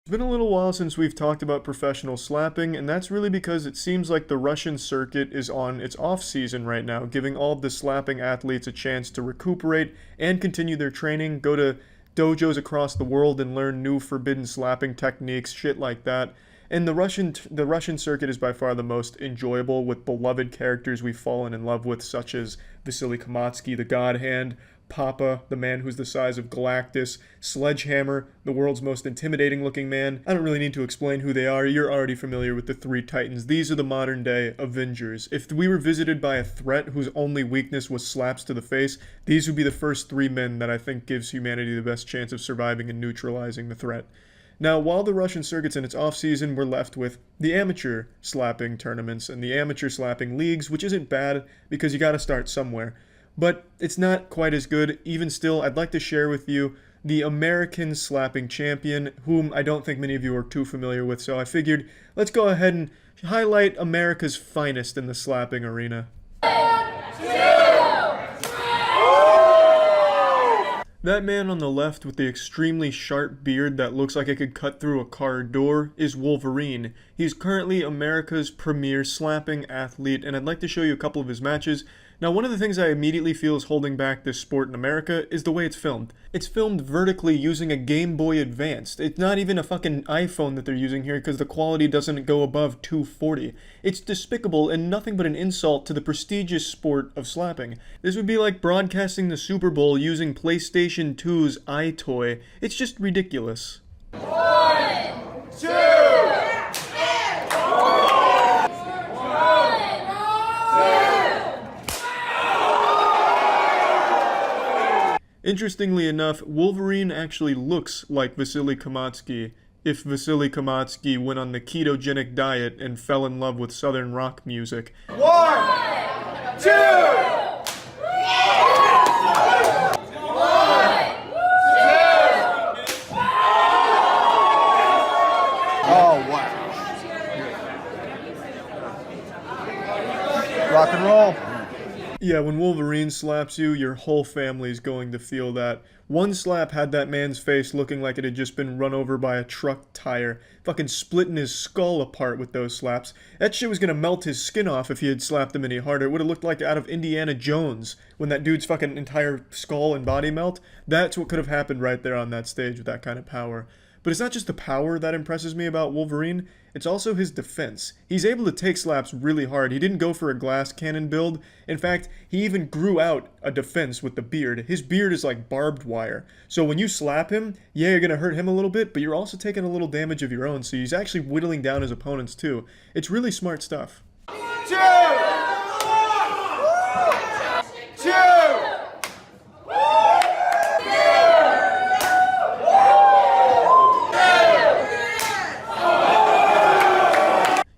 It's been a little while since we've talked about professional slapping, and that's really because it seems like the Russian circuit is on its off-season right now, giving all of the slapping athletes a chance to recuperate and continue their training, go to dojos across the world and learn new forbidden slapping techniques, shit like that. And the Russian circuit is by far the most enjoyable, with beloved characters we've fallen in love with, such as Vasily Kamatsky, the God Hand, Papa, the man who's the size of Galactus, Sledgehammer, the world's most intimidating looking man. I don't really need to explain who they are, you're already familiar with the three titans. These are the modern day Avengers. If we were visited by a threat whose only weakness was slaps to the face, these would be the first three men that I think gives humanity the best chance of surviving and neutralizing the threat. Now, while the Russian circuit's in its off-season, we're left with the amateur slapping tournaments and the amateur slapping leagues, which isn't bad because you gotta start somewhere. But it's not quite as good. Even still, I'd like to share with you the American slapping champion, whom I don't think many of you are too familiar with, so I figured let's go ahead and highlight America's finest in the slapping arena. That man on the left with the extremely sharp beard that looks like it could cut through a car door is Wolverine. He's currently America's premier slapping athlete, and I'd like to show you a couple of his matches. Now, one of the things I immediately feel is holding back this sport in America is the way it's filmed. It's filmed vertically using a Game Boy Advanced. It's not even a fucking iPhone that they're using here because the quality doesn't go above 240. It's despicable and nothing but an insult to the prestigious sport of slapping. This would be like broadcasting the Super Bowl using PlayStation 2's iToy. It's just ridiculous. 1, 2... Interestingly enough, Wolverine actually looks like Vasily Kamatsky if Vasily Kamatsky went on the ketogenic diet and fell in love with southern rock music. 1, 2... Oh, wow. Rock and roll. Yeah, when Wolverine slaps you, your whole family's going to feel that. One slap had that man's face looking like it had just been run over by a truck tire. Fucking splitting his skull apart with those slaps. That shit was gonna melt his skin off if he had slapped him any harder. It would have looked like out of Indiana Jones when that dude's fucking entire skull and body melt. That's what could have happened right there on that stage with that kind of power. But it's not just the power that impresses me about Wolverine, it's also his defense. He's able to take slaps really hard. He didn't go for a glass cannon build. In fact, he even grew out a defense with the beard. His beard is like barbed wire. So when you slap him, yeah, you're going to hurt him a little bit, but you're also taking a little damage of your own, so he's actually whittling down his opponents too. It's really smart stuff. 2!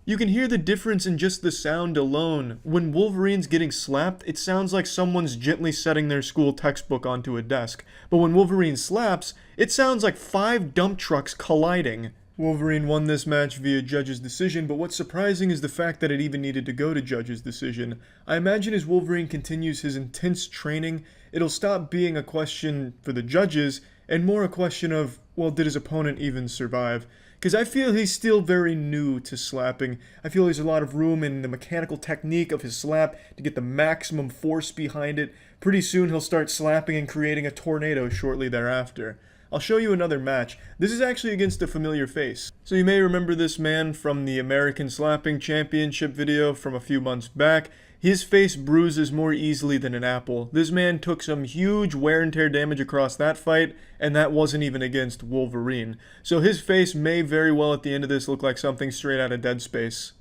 You can hear the difference in just the sound alone. When Wolverine's getting slapped, it sounds like someone's gently setting their school textbook onto a desk. But when Wolverine slaps, it sounds like 5 dump trucks colliding. Wolverine won this match via judge's decision, but what's surprising is the fact that it even needed to go to judge's decision. I imagine as Wolverine continues his intense training, it'll stop being a question for the judges, and more a question of, well, did his opponent even survive? Because I feel he's still very new to slapping. I feel there's a lot of room in the mechanical technique of his slap to get the maximum force behind it. Pretty soon he'll start slapping and creating a tornado shortly thereafter. I'll show you another match. This is actually against a familiar face. So you may remember this man from the American Slapping Championship video from a few months back. His face bruises more easily than an apple. This man took some huge wear and tear damage across that fight, and that wasn't even against Wolverine. So his face may very well at the end of this look like something straight out of Dead Space.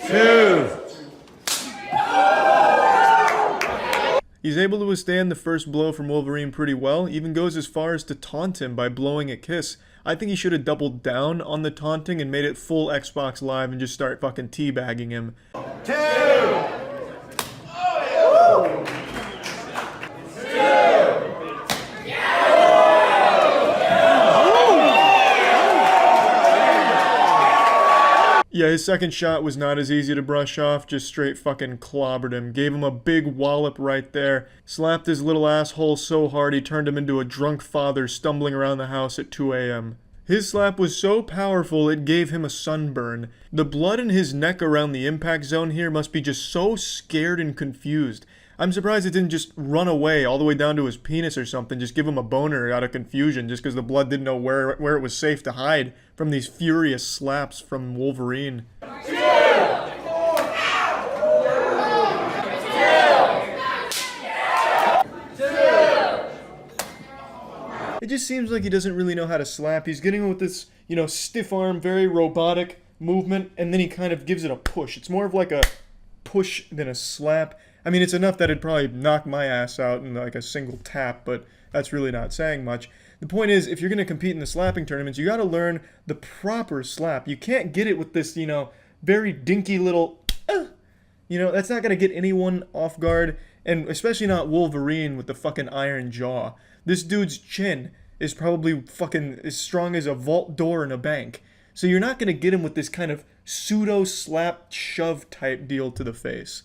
2! He's able to withstand the first blow from Wolverine pretty well, even goes as far as to taunt him by blowing a kiss. I think he should have doubled down on the taunting and made it full Xbox Live and just start fucking teabagging him. 2! Yeah, his second shot was not as easy to brush off, just straight fucking clobbered him. Gave him a big wallop right there. Slapped his little asshole so hard he turned him into a drunk father stumbling around the house at 2 a.m. His slap was so powerful it gave him a sunburn. The blood in his neck around the impact zone here must be just so scared and confused. I'm surprised it didn't just run away all the way down to his penis or something, just give him a boner out of confusion just because the blood didn't know where it was safe to hide from these furious slaps from Wolverine. It just seems like he doesn't really know how to slap. He's getting with this, you know, stiff arm, very robotic movement, and then he kind of gives it a push. It's more of like a push than a slap. I mean, it's enough that it'd probably knock my ass out in like a single tap, but that's really not saying much. The point is, if you're going to compete in the slapping tournaments, you got to learn the proper slap. You can't get it with this, you know, very dinky little, you know, that's not going to get anyone off guard, and especially not Wolverine with the fucking iron jaw. This dude's chin is probably fucking as strong as a vault door in a bank. So you're not going to get him with this kind of pseudo slap shove type deal to the face.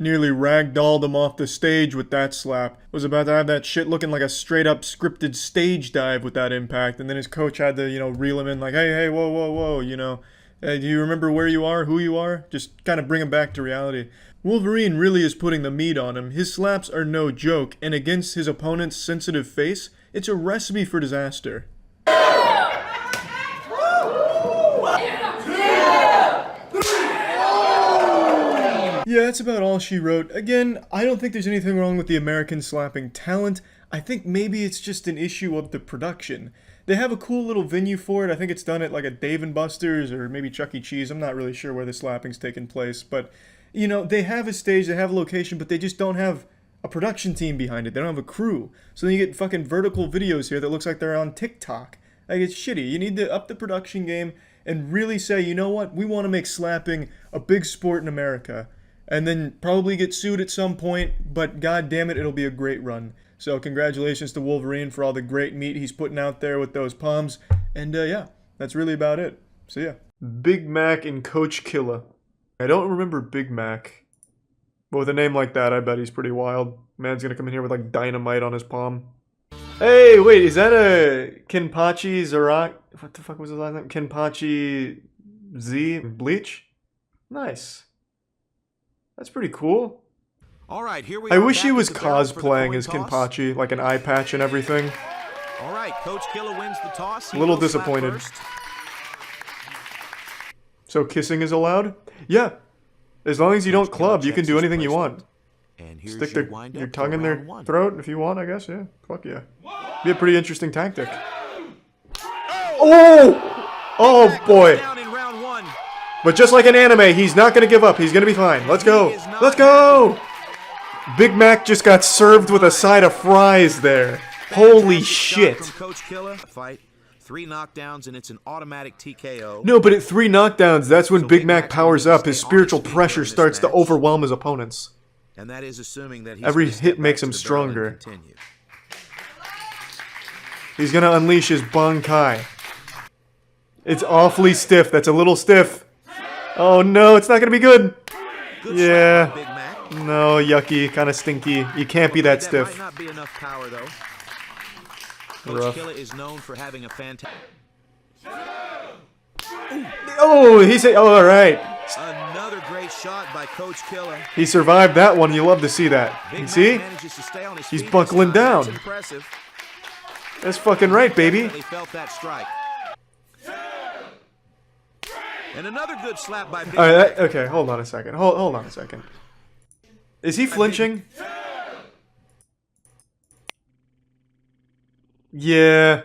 Nearly ragdolled him off the stage with that slap. Was about to have that shit looking like a straight up scripted stage dive with that impact, and then his coach had to, you know, reel him in like, hey, whoa, whoa, whoa, you know. Do you remember where you are, who you are? Just kind of bring him back to reality. Wolverine really is putting the meat on him. His slaps are no joke, and against his opponent's sensitive face, it's a recipe for disaster. Yeah, that's about all she wrote. Again, I don't think there's anything wrong with the American slapping talent. I think maybe it's just an issue of the production. They have a cool little venue for it. I think it's done at like a Dave & Buster's or maybe Chuck E. Cheese. I'm not really sure where the slapping's taking place. But, you know, they have a stage, they have a location, but they just don't have a production team behind it. They don't have a crew. So then you get fucking vertical videos here that looks like they're on TikTok. Like, it's shitty. You need to up the production game and really say, you know what? We want to make slapping a big sport in America. And then probably get sued at some point, but god damn it, it'll be a great run. So congratulations to Wolverine for all the great meat he's putting out there with those palms. And yeah, that's really about it. See ya. Big Mac and Coach Killa. I don't remember Big Mac. But with a name like that, I bet he's pretty wild. Man's gonna come in here with like dynamite on his palm. Hey, wait, is that a Kenpachi Zarak? What the fuck was his last name? Kenpachi Z Bleach? Nice. That's pretty cool. All right, here we I are. wish he was cosplaying as Kenpachi, like an eye patch and everything. All right, Coach Killa wins the toss. A little disappointed. So kissing is allowed? Yeah. As long as you don't club, you can do anything you want. Stick your tongue in their throat if you want, I guess, yeah. Fuck yeah. Be a pretty interesting tactic. Oh! Oh boy! But just like an anime, he's not going to give up. He's going to be fine. Let's go. Let's go! Big Mac just got served with a side of fries there. Holy shit. Coach Killa, fight. 3 knockdowns and it's an automatic TKO. No, but at 3 knockdowns, that's when Big Mac powers up. His spiritual pressure starts to overwhelm his opponents. And that is assuming that every hit makes him stronger. He's going to unleash his Bankai. It's awfully stiff. That's a little stiff. Oh no, it's not going to be good. Yeah. No, yucky, kind of stinky. You can't be that stiff. Might not be enough power though. Coach Killa is known for having a fantastic. Oh, he said, oh, all right. Another great shot by Coach Killa. He survived that one. You love to see that. You see? He's buckling down. That's fucking right, baby. He felt that strike. And another good slap by Big Mac. Okay, hold on a second. Hold on a second. Is he flinching? Yeah.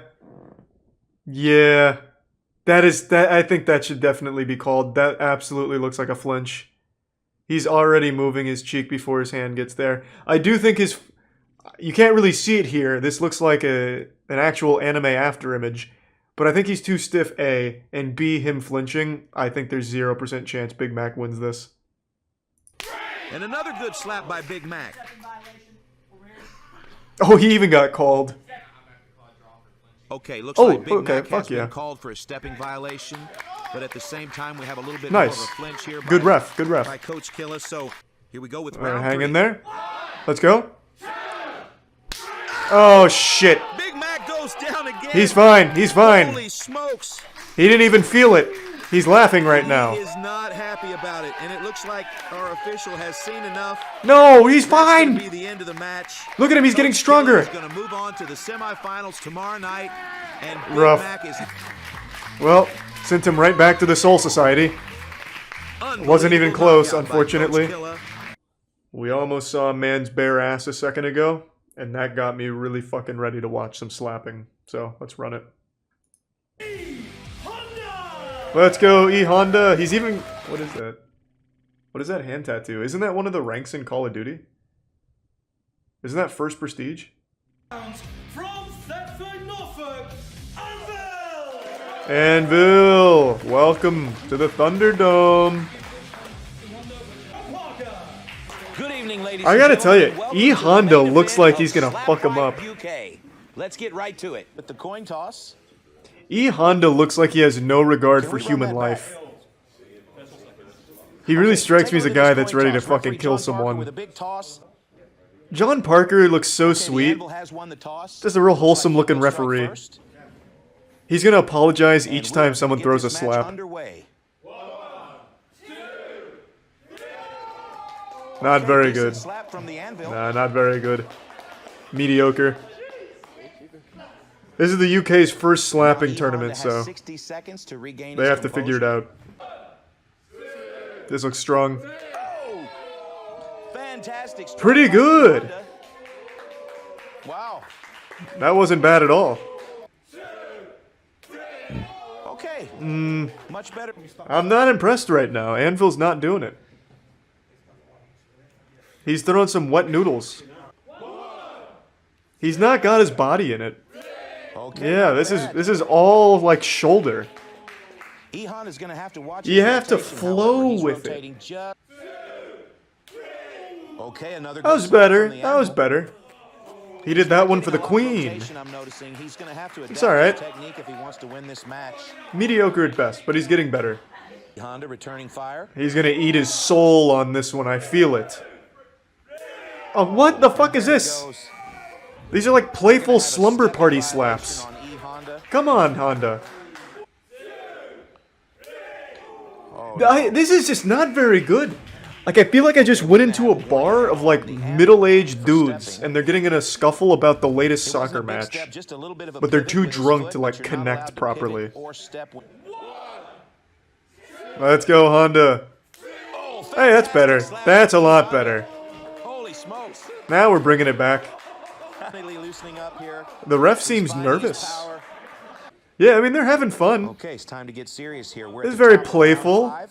Yeah. I think that should definitely be called. That absolutely looks like a flinch. He's already moving his cheek before his hand gets there. I do think you can't really see it here. This looks like an actual anime after image. But I think he's too stiff, A, and B, him flinching. I think there's 0% chance Big Mac wins this. And another good slap by Big Mac. Oh, he even got called. Okay, looks like Big Mac has fuck yeah. been called for a stepping violation. but at the same time, we have a little bit Nice. more of a flinch here. Good ref. Good ref. By Coach Killa. So here we go with All right, round hang 3. in there. Let's go. Oh, shit. Big Mac goes down again. He's fine. He's fine. Holy smokes. He didn't even feel it. He's laughing right now. He is not happy about it, and it looks like our official has seen enough. No, he's That's gonna fine. be the end of the match. Look at him. He's getting Coach stronger. Killa is going to move on to the semifinals tomorrow night, and Big Rough. Mac is Well, sent him right back to the Soul Society. Wasn't even close, unfortunately. We almost saw a man's bare ass a second ago, and that got me really fucking ready to watch some slapping. So, let's run it. Let's go, E Honda. He's even... What is that? What is that hand tattoo? Isn't that one of the ranks in Call of Duty? Isn't that First Prestige? From Thetford, Norfolk, Anvil! Anvil! Welcome to the Thunderdome. Good evening, ladies. I gotta tell you, Welcome E to the Honda main looks event like of he's gonna Slap fuck him Fight up. UK. Let's get right to it. With the coin toss. E Honda looks like he has no regard Can for we run human that life. back? He really strikes Take me a as a look at guy this that's coin ready to toss. fucking Referee kill John Parker with a someone. big toss. John Parker looks so Okay, the sweet. Anvil has won the toss. Just a real wholesome Looks like looking he'll strike referee. first. He's gonna apologize And each we're time gonna someone get throws a this match slap. underway. Not Okay, very decent good. Slap from the Anvil. Nah, not very good. Mediocre. This is the UK's first slapping Now, E tournament, Honda has so 60 seconds to regain they his have to figure it composure. out. This looks strong. Oh! Fantastic strike Pretty by E good. Honda. Wow. That wasn't bad at all. Okay. Much better. I'm not impressed right now. Anvil's not doing it. He's throwing some wet noodles. He's not got his body in it. Okay, Yeah, not this bad. is all like shoulder. Ehan is going to have to watch. You his have to rotation, flow however. He's with it. rotating just... Okay, another. That was better. That was better. He did that one for the queen. I'm noticing he's going to have to adapt It's all right. his technique if he wants to win this match. Mediocre at best, but he's getting better. Honda returning fire. He's gonna eat his soul on this one. I feel it. Oh, what the fuck is this? These are like playful slumber party slaps. Come on, Honda. This is just not very good. Like, I feel like I just went into a bar of, like, middle-aged dudes, and they're getting in a scuffle about the latest soccer match. But they're too drunk to, like, connect properly. Let's go, Honda. Hey, that's better. That's a lot better. Holy smokes. Now we're bringing it back. Finally loosening up here. The ref seems Finding his nervous. power. Yeah, I mean, they're having fun. Okay, it's time to get serious here. We're This at is the very top of round playful. 5.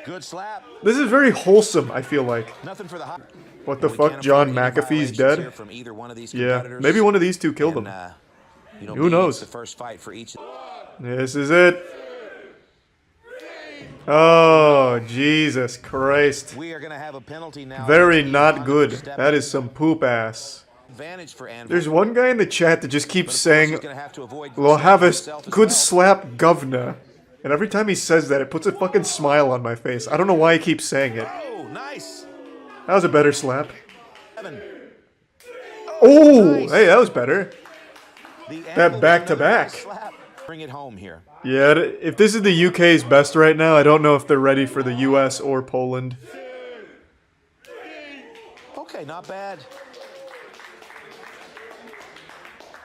Good slap. This is very wholesome, I feel like. Nothing for the hot. What the We fuck? can't John afford any McAfee's violations dead? here from either one of these Yeah, competitors. maybe one of these two killed him. And, Who being knows? The first fight for each. This is it. Oh, Jesus Christ. We are going to have a penalty now. Very Each not Honda good. for stepping That is some poop ass. advantage for Anvil. There's one guy in the chat that just But keeps of course saying, he's gonna have to avoid we'll have a himself as good well. slap governor. And every time he says that, it puts a fucking smile on my face. I don't know why he keeps saying it. Oh, nice. That was a better slap. Evan. Oh, nice. hey, that was better. The That Anvil with back-to-back. another slap. Bring it home here. Yeah, if this is the UK's best right now, I don't know if they're ready for the US or Poland. Okay, not bad.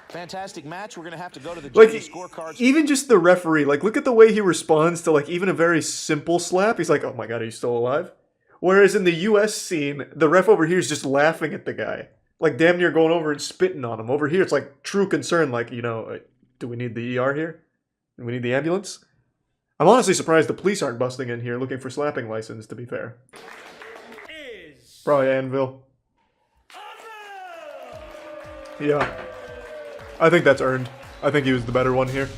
Fantastic match. We're going to have to go to the Like, judges' scorecards. even just the referee, like, look at the way he responds to, like, even a very simple slap. He's like, oh my god, are you still alive? Whereas in the US scene, the ref over here is just laughing at the guy. Like, damn near going over and spitting on him. Over here, it's like true concern, like, you know, do we need the ER here? Do we need the ambulance? I'm honestly surprised the police aren't busting in here looking for slapping license, to be fair. Is Probably Anvil. Anvil! Yeah. I think that's earned. I think he was the better one here.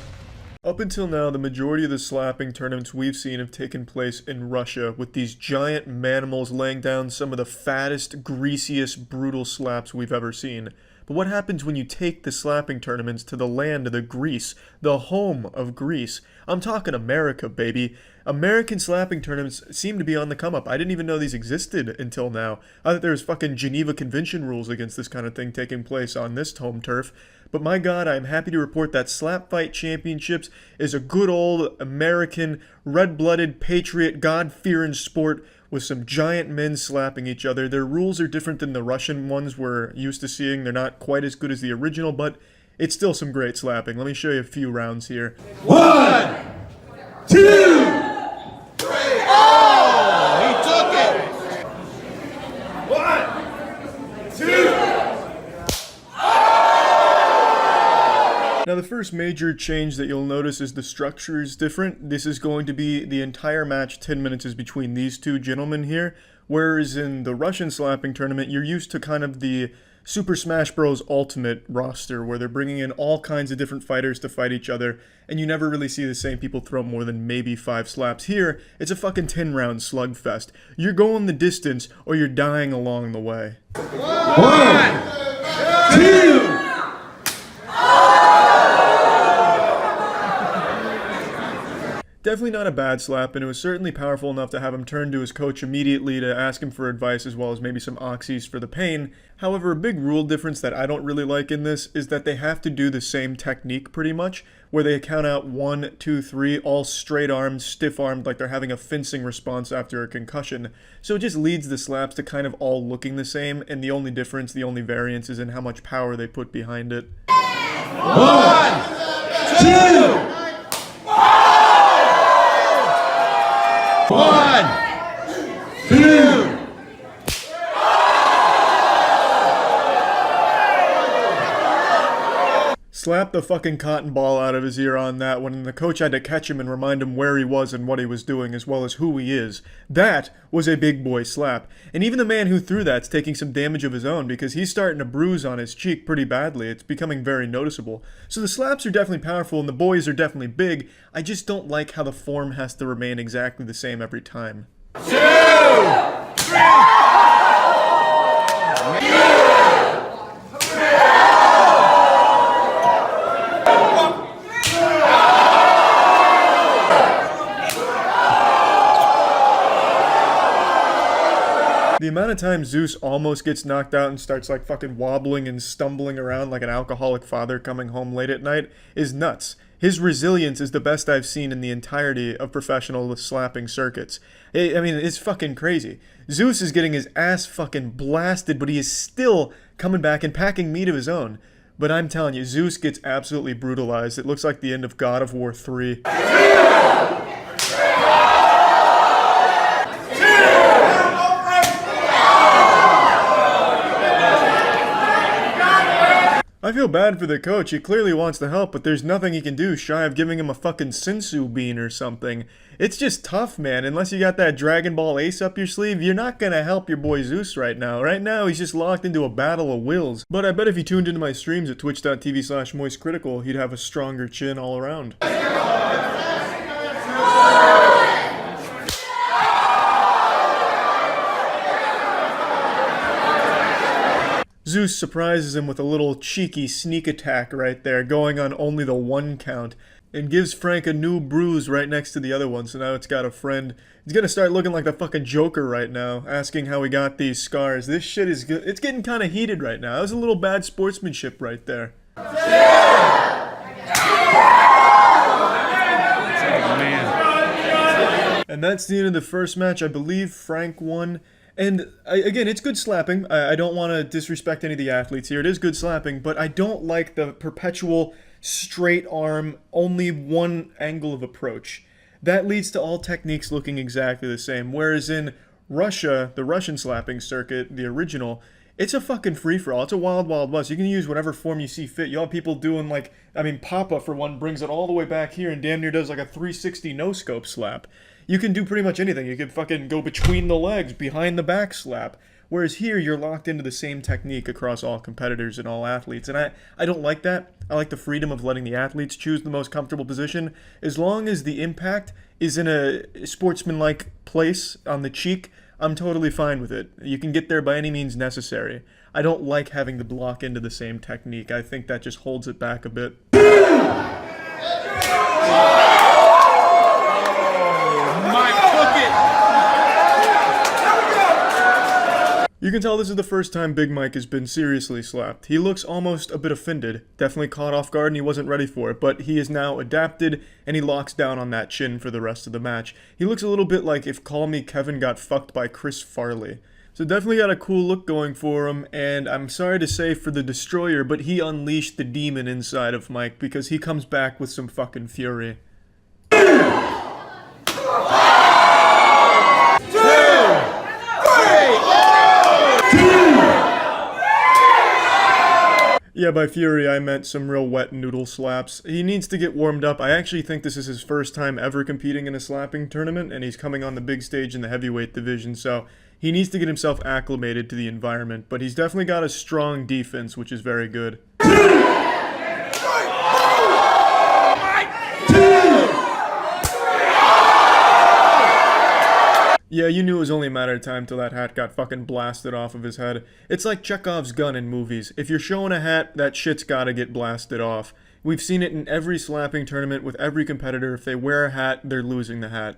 Up until now, the majority of the slapping tournaments we've seen have taken place in Russia, with these giant manimals laying down some of the fattest, greasiest, brutal slaps we've ever seen. But what happens when you take the slapping tournaments to the land of the Greece, the home of Greece? I'm talking America, baby. American slapping tournaments seem to be on the come up. I didn't even know these existed until now. I thought there was fucking Geneva Convention rules against this kind of thing taking place on this home turf. But my god, I'm happy to report that Slap Fight Championships is a good old American, red-blooded, patriot, God-fearing sport with some giant men slapping each other. Their rules are different than the Russian ones we're used to seeing. They're not quite as good as the original, but it's still some great slapping. Let me show you a few rounds here. 1, 2, 3. Oh, he took it. 1, 2. Now the first major change that you'll notice is the structure is different. This is going to be the entire match, 10 minutes is between these two gentlemen here, whereas in the Russian slapping tournament, you're used to kind of the Super Smash Bros. Ultimate roster, where they're bringing in all kinds of different fighters to fight each other, and you never really see the same people throw more than maybe 5 slaps. Here, it's a fucking 10-round slugfest. You're going the distance, or you're dying along the way. 1, 2. Definitely not a bad slap, and it was certainly powerful enough to have him turn to his coach immediately to ask him for advice as well as maybe some oxys for the pain. However, a big rule difference that I don't really like in this is that they have to do the same technique pretty much, where they count out 1, 2, 3, all straight-armed, stiff-armed, like they're having a fencing response after a concussion. So it just leads the slaps to kind of all looking the same, and the only difference, the only variance is in how much power they put behind it. 1, 2. 1, 2. Slapped the fucking cotton ball out of his ear on that one, and the coach had to catch him and remind him where he was and what he was doing, as well as who he is. That was a big boy slap. And even the man who threw that's taking some damage of his own, because he's starting to bruise on his cheek pretty badly. It's becoming very noticeable. So the slaps are definitely powerful, and the boys are definitely big. I just don't like how the form has to remain exactly the same every time. 2, 3. The amount of time Zeus almost gets knocked out and starts like fucking wobbling and stumbling around like an alcoholic father coming home late at night is nuts. His resilience is the best I've seen in the entirety of professional slapping circuits. I mean, it's fucking crazy. Zeus is getting his ass fucking blasted, but he is still coming back and packing meat of his own. But I'm telling you, Zeus gets absolutely brutalized. It looks like the end of God of War 3. I feel bad for the coach. He clearly wants to help, but there's nothing he can do shy of giving him a fucking sensu bean or something. It's just tough, man. Unless you got that Dragon Ball ace up your sleeve, you're not gonna help your boy Zeus right now. Right now, he's just locked into a battle of wills. But I bet if he tuned into my streams at twitch.tv/moistcritical, he'd have a stronger chin all around. Zeus surprises him with a little cheeky sneak attack right there, going on only the 1 count, and gives Frank a new bruise right next to the other one, so now it's got a friend. He's gonna start looking like the fucking Joker right now, asking how he got these scars. This shit is good. It's getting kind of heated right now. That was a little bad sportsmanship right there. And that's the end of the first match. I believe Frank won. And again, it's good slapping. I don't want to disrespect any of the athletes here. It is good slapping, but I don't like the perpetual straight arm, only one angle of approach. That leads to all techniques looking exactly the same. Whereas in Russia, the Russian slapping circuit, the original, it's a fucking free-for-all. It's a wild, wild west. You can use whatever form you see fit. You'll have people doing like, I mean, Papa, for one, brings it all the way back here and damn near does like a 360 no-scope slap. You can do pretty much anything. You can fucking go between the legs, behind the back slap. Whereas here, you're locked into the same technique across all competitors and all athletes. And I don't like that. I like the freedom of letting the athletes choose the most comfortable position. As long as the impact is in a sportsmanlike place on the cheek, I'm totally fine with it. You can get there by any means necessary. I don't like having to block into the same technique. I think that just holds it back a bit. You can tell this is the first time Big Mike has been seriously slapped. He looks almost a bit offended, definitely caught off guard and he wasn't ready for it, but he is now adapted and he locks down on that chin for the rest of the match. He looks a little bit like if Call Me Kevin got fucked by Chris Farley. So definitely got a cool look going for him, and I'm sorry to say for the Destroyer, but he unleashed the demon inside of Mike because he comes back with some fucking fury. Yeah, by fury, I meant some real wet noodle slaps. He needs to get warmed up. I actually think this is his first time ever competing in a slapping tournament, and he's coming on the big stage in the heavyweight division, so he needs to get himself acclimated to the environment. But he's definitely got a strong defense, which is very good. Yeah, you knew it was only a matter of time till that hat got fucking blasted off of his head. It's like Chekhov's gun in movies. If you're showing a hat, that shit's gotta get blasted off. We've seen it in every slapping tournament with every competitor. If they wear a hat, they're losing the hat.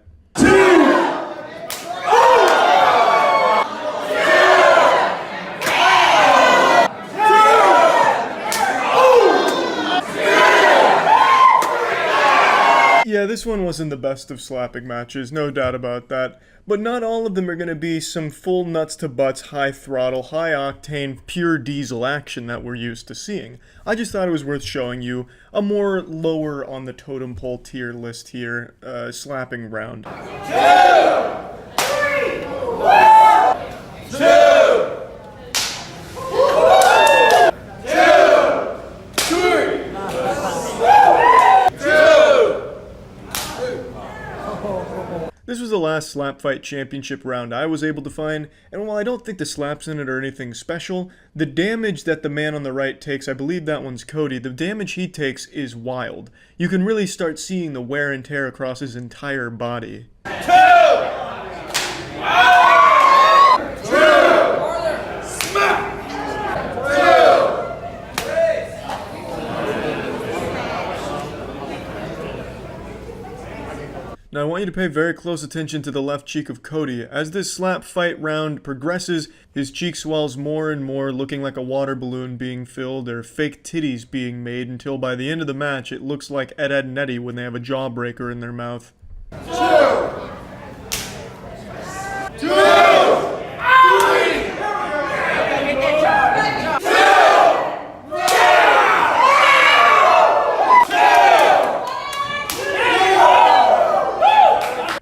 Yeah, this one wasn't the best of slapping matches, no doubt about that. But not all of them are going to be some full nuts to butts, high throttle, high octane, pure diesel action that we're used to seeing. I just thought it was worth showing you a more lower on the totem pole tier list here, slapping round. 2, 1, 2, 2. This was the last Slap Fight Championship round I was able to find, and while I don't think the slaps in it are anything special, the damage that the man on the right takes, I believe that one's Cody, the damage he takes is wild. You can really start seeing the wear and tear across his entire body. 2, 1, 2, smack! 2. Now I want you to pay very close attention to the left cheek of Cody. As this slap fight round progresses, his cheek swells more and more, looking like a water balloon being filled or fake titties being made, until by the end of the match it looks like Ed, Edd n Eddy when they have a jawbreaker in their mouth. 2, 2, 3.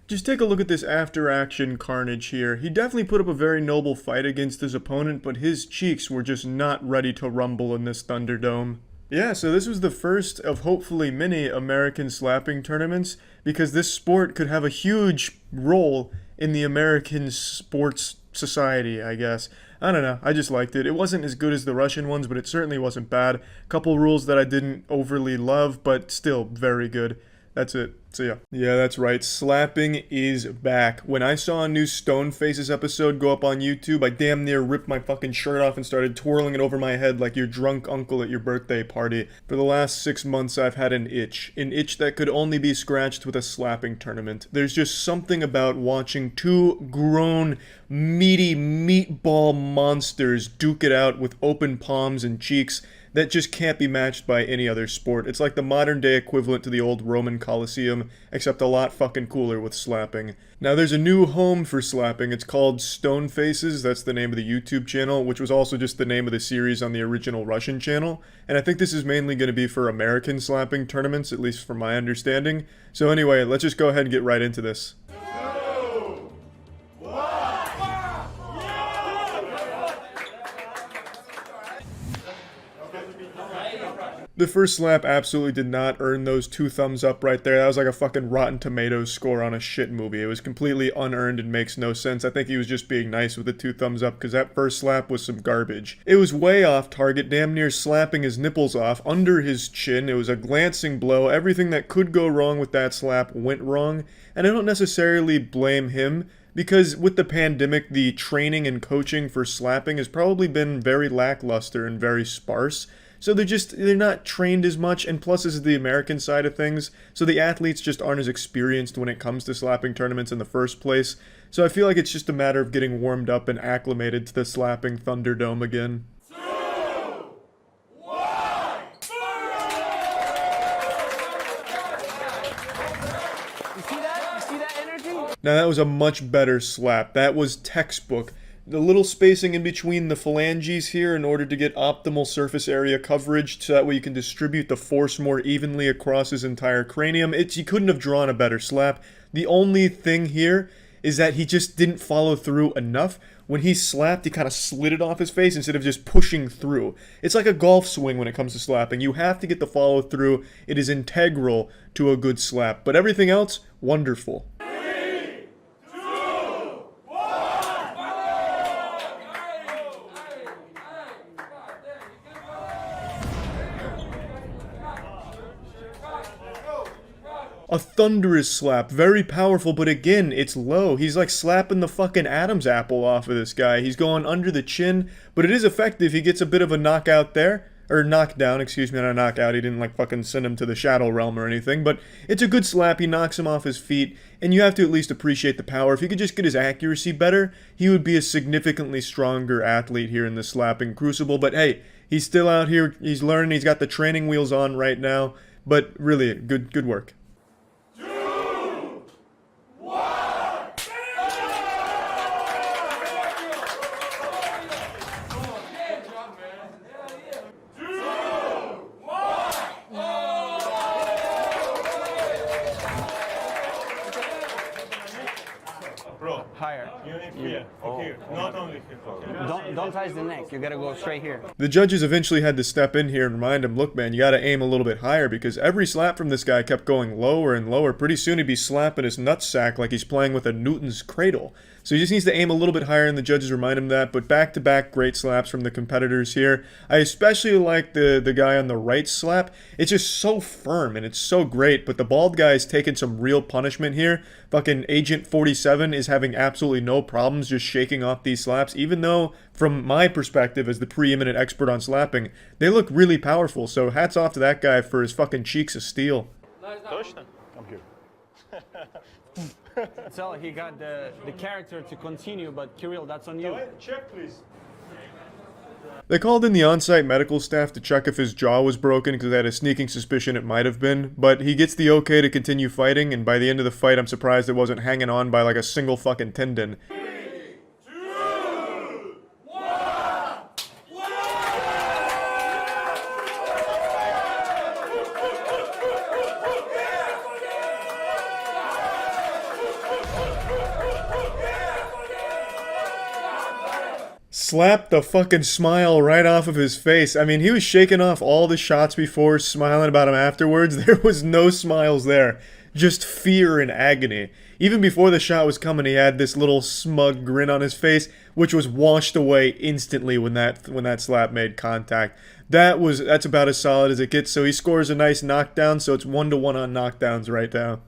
Just take a look at this after-action carnage here. He definitely put up a very noble fight against his opponent, but his cheeks were just not ready to rumble in this Thunderdome. Yeah, so this was the first of hopefully many American slapping tournaments, because this sport could have a huge role in the American sports society, I guess. I don't know, I just liked it. It wasn't as good as the Russian ones, but it certainly wasn't bad. Couple rules that I didn't overly love, but still very good. That's it. See ya. Yeah, that's right. Slapping is back. When I saw a new Stone Faces episode go up on YouTube, I damn near ripped my fucking shirt off and started twirling it over my head like your drunk uncle at your birthday party. For the last 6 months, I've had an itch that could only be scratched with a slapping tournament. There's just something about watching two grown, meaty meatball monsters duke it out with open palms and cheeks that just can't be matched by any other sport. It's like the modern day equivalent to the old Roman Colosseum, except a lot fucking cooler with slapping. Now there's a new home for slapping. It's called Stone Faces. That's the name of the YouTube channel, which was also just the name of the series on the original Russian channel. And I think this is mainly going to be for American slapping tournaments, at least from my understanding. So anyway, let's just go ahead and get right into this. The first slap absolutely did not earn those 2 thumbs up right there. That was like a fucking Rotten Tomatoes score on a shit movie. It was completely unearned and makes no sense. I think he was just being nice with the 2 thumbs up because that first slap was some garbage. It was way off target, damn near slapping his nipples off under his chin. It was a glancing blow. Everything that could go wrong with that slap went wrong. And I don't necessarily blame him, because with the pandemic, the training and coaching for slapping has probably been very lackluster and very sparse. So they're not trained as much, and plus this is the American side of things, so the athletes just aren't as experienced when it comes to slapping tournaments in the first place. So I feel like it's just a matter of getting warmed up and acclimated to the slapping Thunderdome again. Now that was a much better slap. That was textbook. The little spacing in between the phalanges here in order to get optimal surface area coverage so that way you can distribute the force more evenly across his entire cranium. He couldn't have drawn a better slap. The only thing here is that he just didn't follow through enough. When he slapped, he kind of slid it off his face instead of just pushing through. It's like a golf swing when it comes to slapping. You have to get the follow through. It is integral to a good slap. But everything else, wonderful. A thunderous slap, very powerful, but again, it's low. He's like slapping the fucking Adam's apple off of this guy. He's going under the chin, but it is effective. He gets a bit of a knockout there, or knockdown, excuse me, not a knockout. He didn't like fucking send him to the Shadow Realm or anything, but it's a good slap. He knocks him off his feet, and you have to at least appreciate the power. If he could just get his accuracy better, he would be a significantly stronger athlete here in the slapping crucible, but hey, he's still out here. He's learning. He's got the training wheels on right now, but really, good work. Higher. Here. Not only here. Don't touch the neck. You gotta go straight here. The judges eventually had to step in here and remind him, look man, you gotta aim a little bit higher because every slap from this guy kept going lower and lower. Pretty soon he'd be slapping his nutsack like he's playing with a Newton's cradle. So he just needs to aim a little bit higher and the judges remind him that, but back-to-back great slaps from the competitors here. I especially like the guy on the right slap. It's just so firm and it's so great, but the bald guy's taking some real punishment here. Fucking Agent 47 is having absolutely no problems just shaking off these slaps, even though, from my perspective as the preeminent expert on slapping, they look really powerful, so hats off to that guy for his fucking cheeks of steel. I'm here. So he got the character to continue, but Kirill, that's on you. Check, please. They called in the on-site medical staff to check if his jaw was broken because they had a sneaking suspicion it might have been, but he gets the okay to continue fighting, and by the end of the fight I'm surprised it wasn't hanging on by like a single fucking tendon. Slapped the fucking smile right off of his face. I mean, he was shaking off all the shots before, smiling about him afterwards. There was no smiles there. Just fear and agony. Even before the shot was coming, he had this little smug grin on his face, which was washed away instantly when that slap made contact. That's about as solid as it gets. So he scores a nice knockdown, so it's 1-to-1 on knockdowns right now.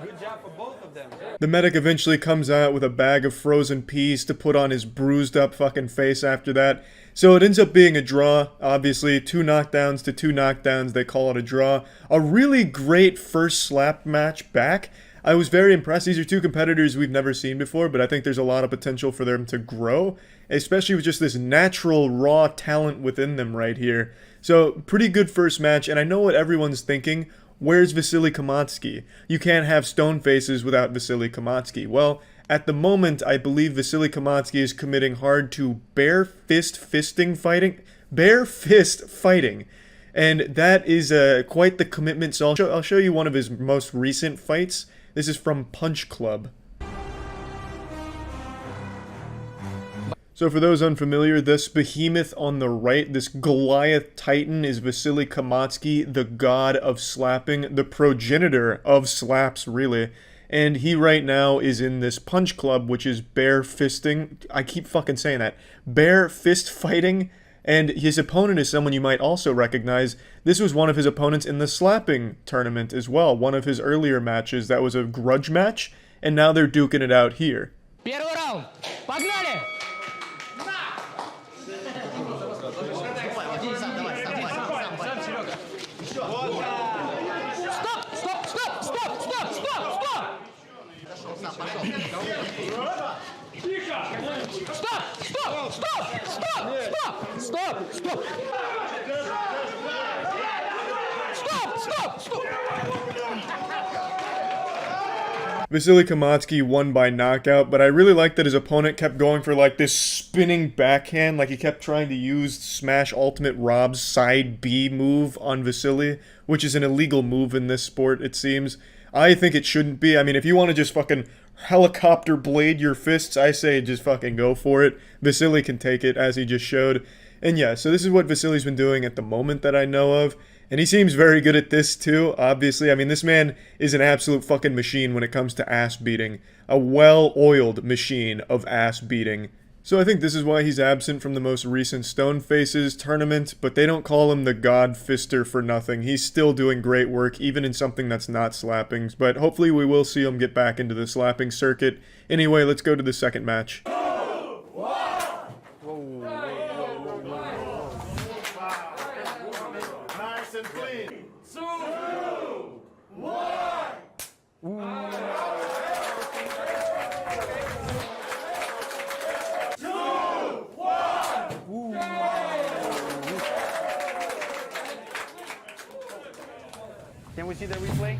Good job for both of them. The medic eventually comes out with a bag of frozen peas to put on his bruised up fucking face after that. So it ends up being a draw, obviously. 2 knockdowns to 2 knockdowns, they call it a draw. A really great first slap match back. I was very impressed. These are 2 competitors we've never seen before, but I think there's a lot of potential for them to grow, especially with just this natural, raw talent within them right here. So, pretty good first match, and I know what everyone's thinking. Where's Vasily Kamatsky? You can't have stone faces without Vasily Kamatsky. Well, at the moment, I believe Vasily Kamatsky is committing hard to bare fist fighting. And that is quite the commitment, so I'll show you one of his most recent fights. This is from Punch Club. So for those unfamiliar, this behemoth on the right, this Goliath Titan, is Vasily Kamatsky, the god of slapping, the progenitor of slaps, really. And he right now is in this punch club, which is bare fisting. I keep fucking saying that. Bare fist fighting. And his opponent is someone you might also recognize. This was one of his opponents in the slapping tournament as well. One of his earlier matches. That was a grudge match. And now they're duking it out here. Первый раунд. Погнали! Vasily Kamatsky won by knockout, but I really liked that his opponent kept going for like this spinning backhand, like he kept trying to use Smash Ultimate Rob's side B move on Vasily, which is an illegal move in this sport, it seems. I think it shouldn't be. I mean, if you want to just fucking helicopter blade your fists, I say just fucking go for it. Vasily can take it, as he just showed. And yeah, so this is what Vasily's been doing at the moment that I know of. And he seems very good at this too, obviously. I mean, this man is an absolute fucking machine when it comes to ass beating. A well-oiled machine of ass beating. So I think this is why he's absent from the most recent Stone Faces tournament, but they don't call him the God Fister for nothing. He's still doing great work, even in something that's not slappings, but hopefully we will see him get back into the slapping circuit. Anyway, let's go to the second match. Nice and clean. 2, 1. Can we see the replay?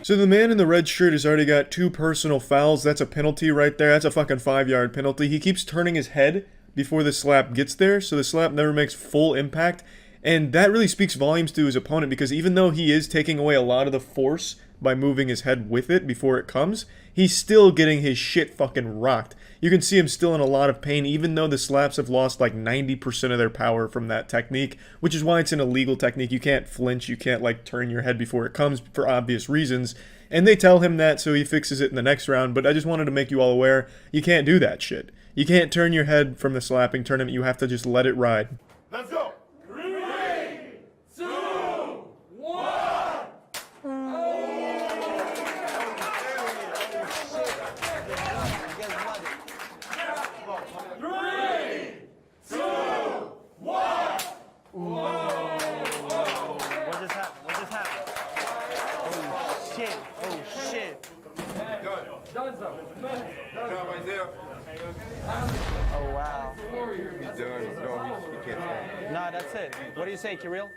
So the man in the red shirt has already got 2 personal fouls. That's a penalty right there. That's a fucking 5-yard penalty. He keeps turning his head before the slap gets there, so the slap never makes full impact. And that really speaks volumes to his opponent, because even though he is taking away a lot of the force by moving his head with it before it comes, he's still getting his shit fucking rocked. You can see him still in a lot of pain, even though the slaps have lost like 90% of their power from that technique, which is why it's an illegal technique. You can't flinch, you can't like turn your head before it comes for obvious reasons. And they tell him that, so he fixes it in the next round, but I just wanted to make you all aware, you can't do that shit. You can't turn your head from the slapping tournament, you have to just let it ride. Let's go. 3, 2, 1. Oh, wow. No, that's it. What do you say, Kirill?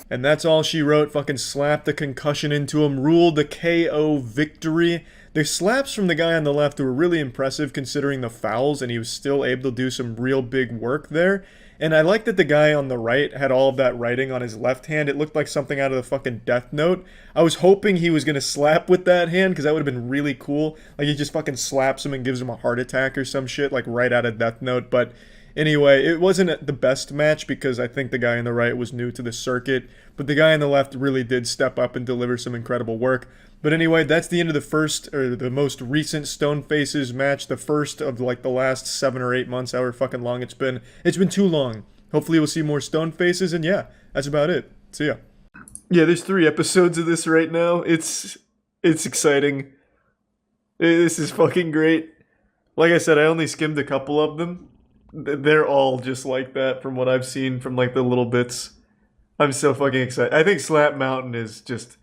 And that's all she wrote. Fucking slapped the concussion into him, ruled the KO victory. The slaps from the guy on the left were really impressive considering the fouls, and he was still able to do some real big work there. And I like that the guy on the right had all of that writing on his left hand. It looked like something out of the fucking Death Note. I was hoping he was going to slap with that hand, because that would have been really cool. Like, he just fucking slaps him and gives him a heart attack or some shit, like right out of Death Note. But anyway, it wasn't the best match, because I think the guy on the right was new to the circuit. But the guy on the left really did step up and deliver some incredible work. But anyway, that's the end of the first, or the most recent Stone Faces match. The first of like the last 7 or 8 months, however fucking long it's been. It's been too long. Hopefully we'll see more Stone Faces, and yeah, that's about it. See ya. Yeah, there's 3 episodes of this right now. It's exciting. This is fucking great. Like I said, I only skimmed a couple of them. They're all just like that from what I've seen from like the little bits. I'm so fucking excited. I think Slap Mountain is just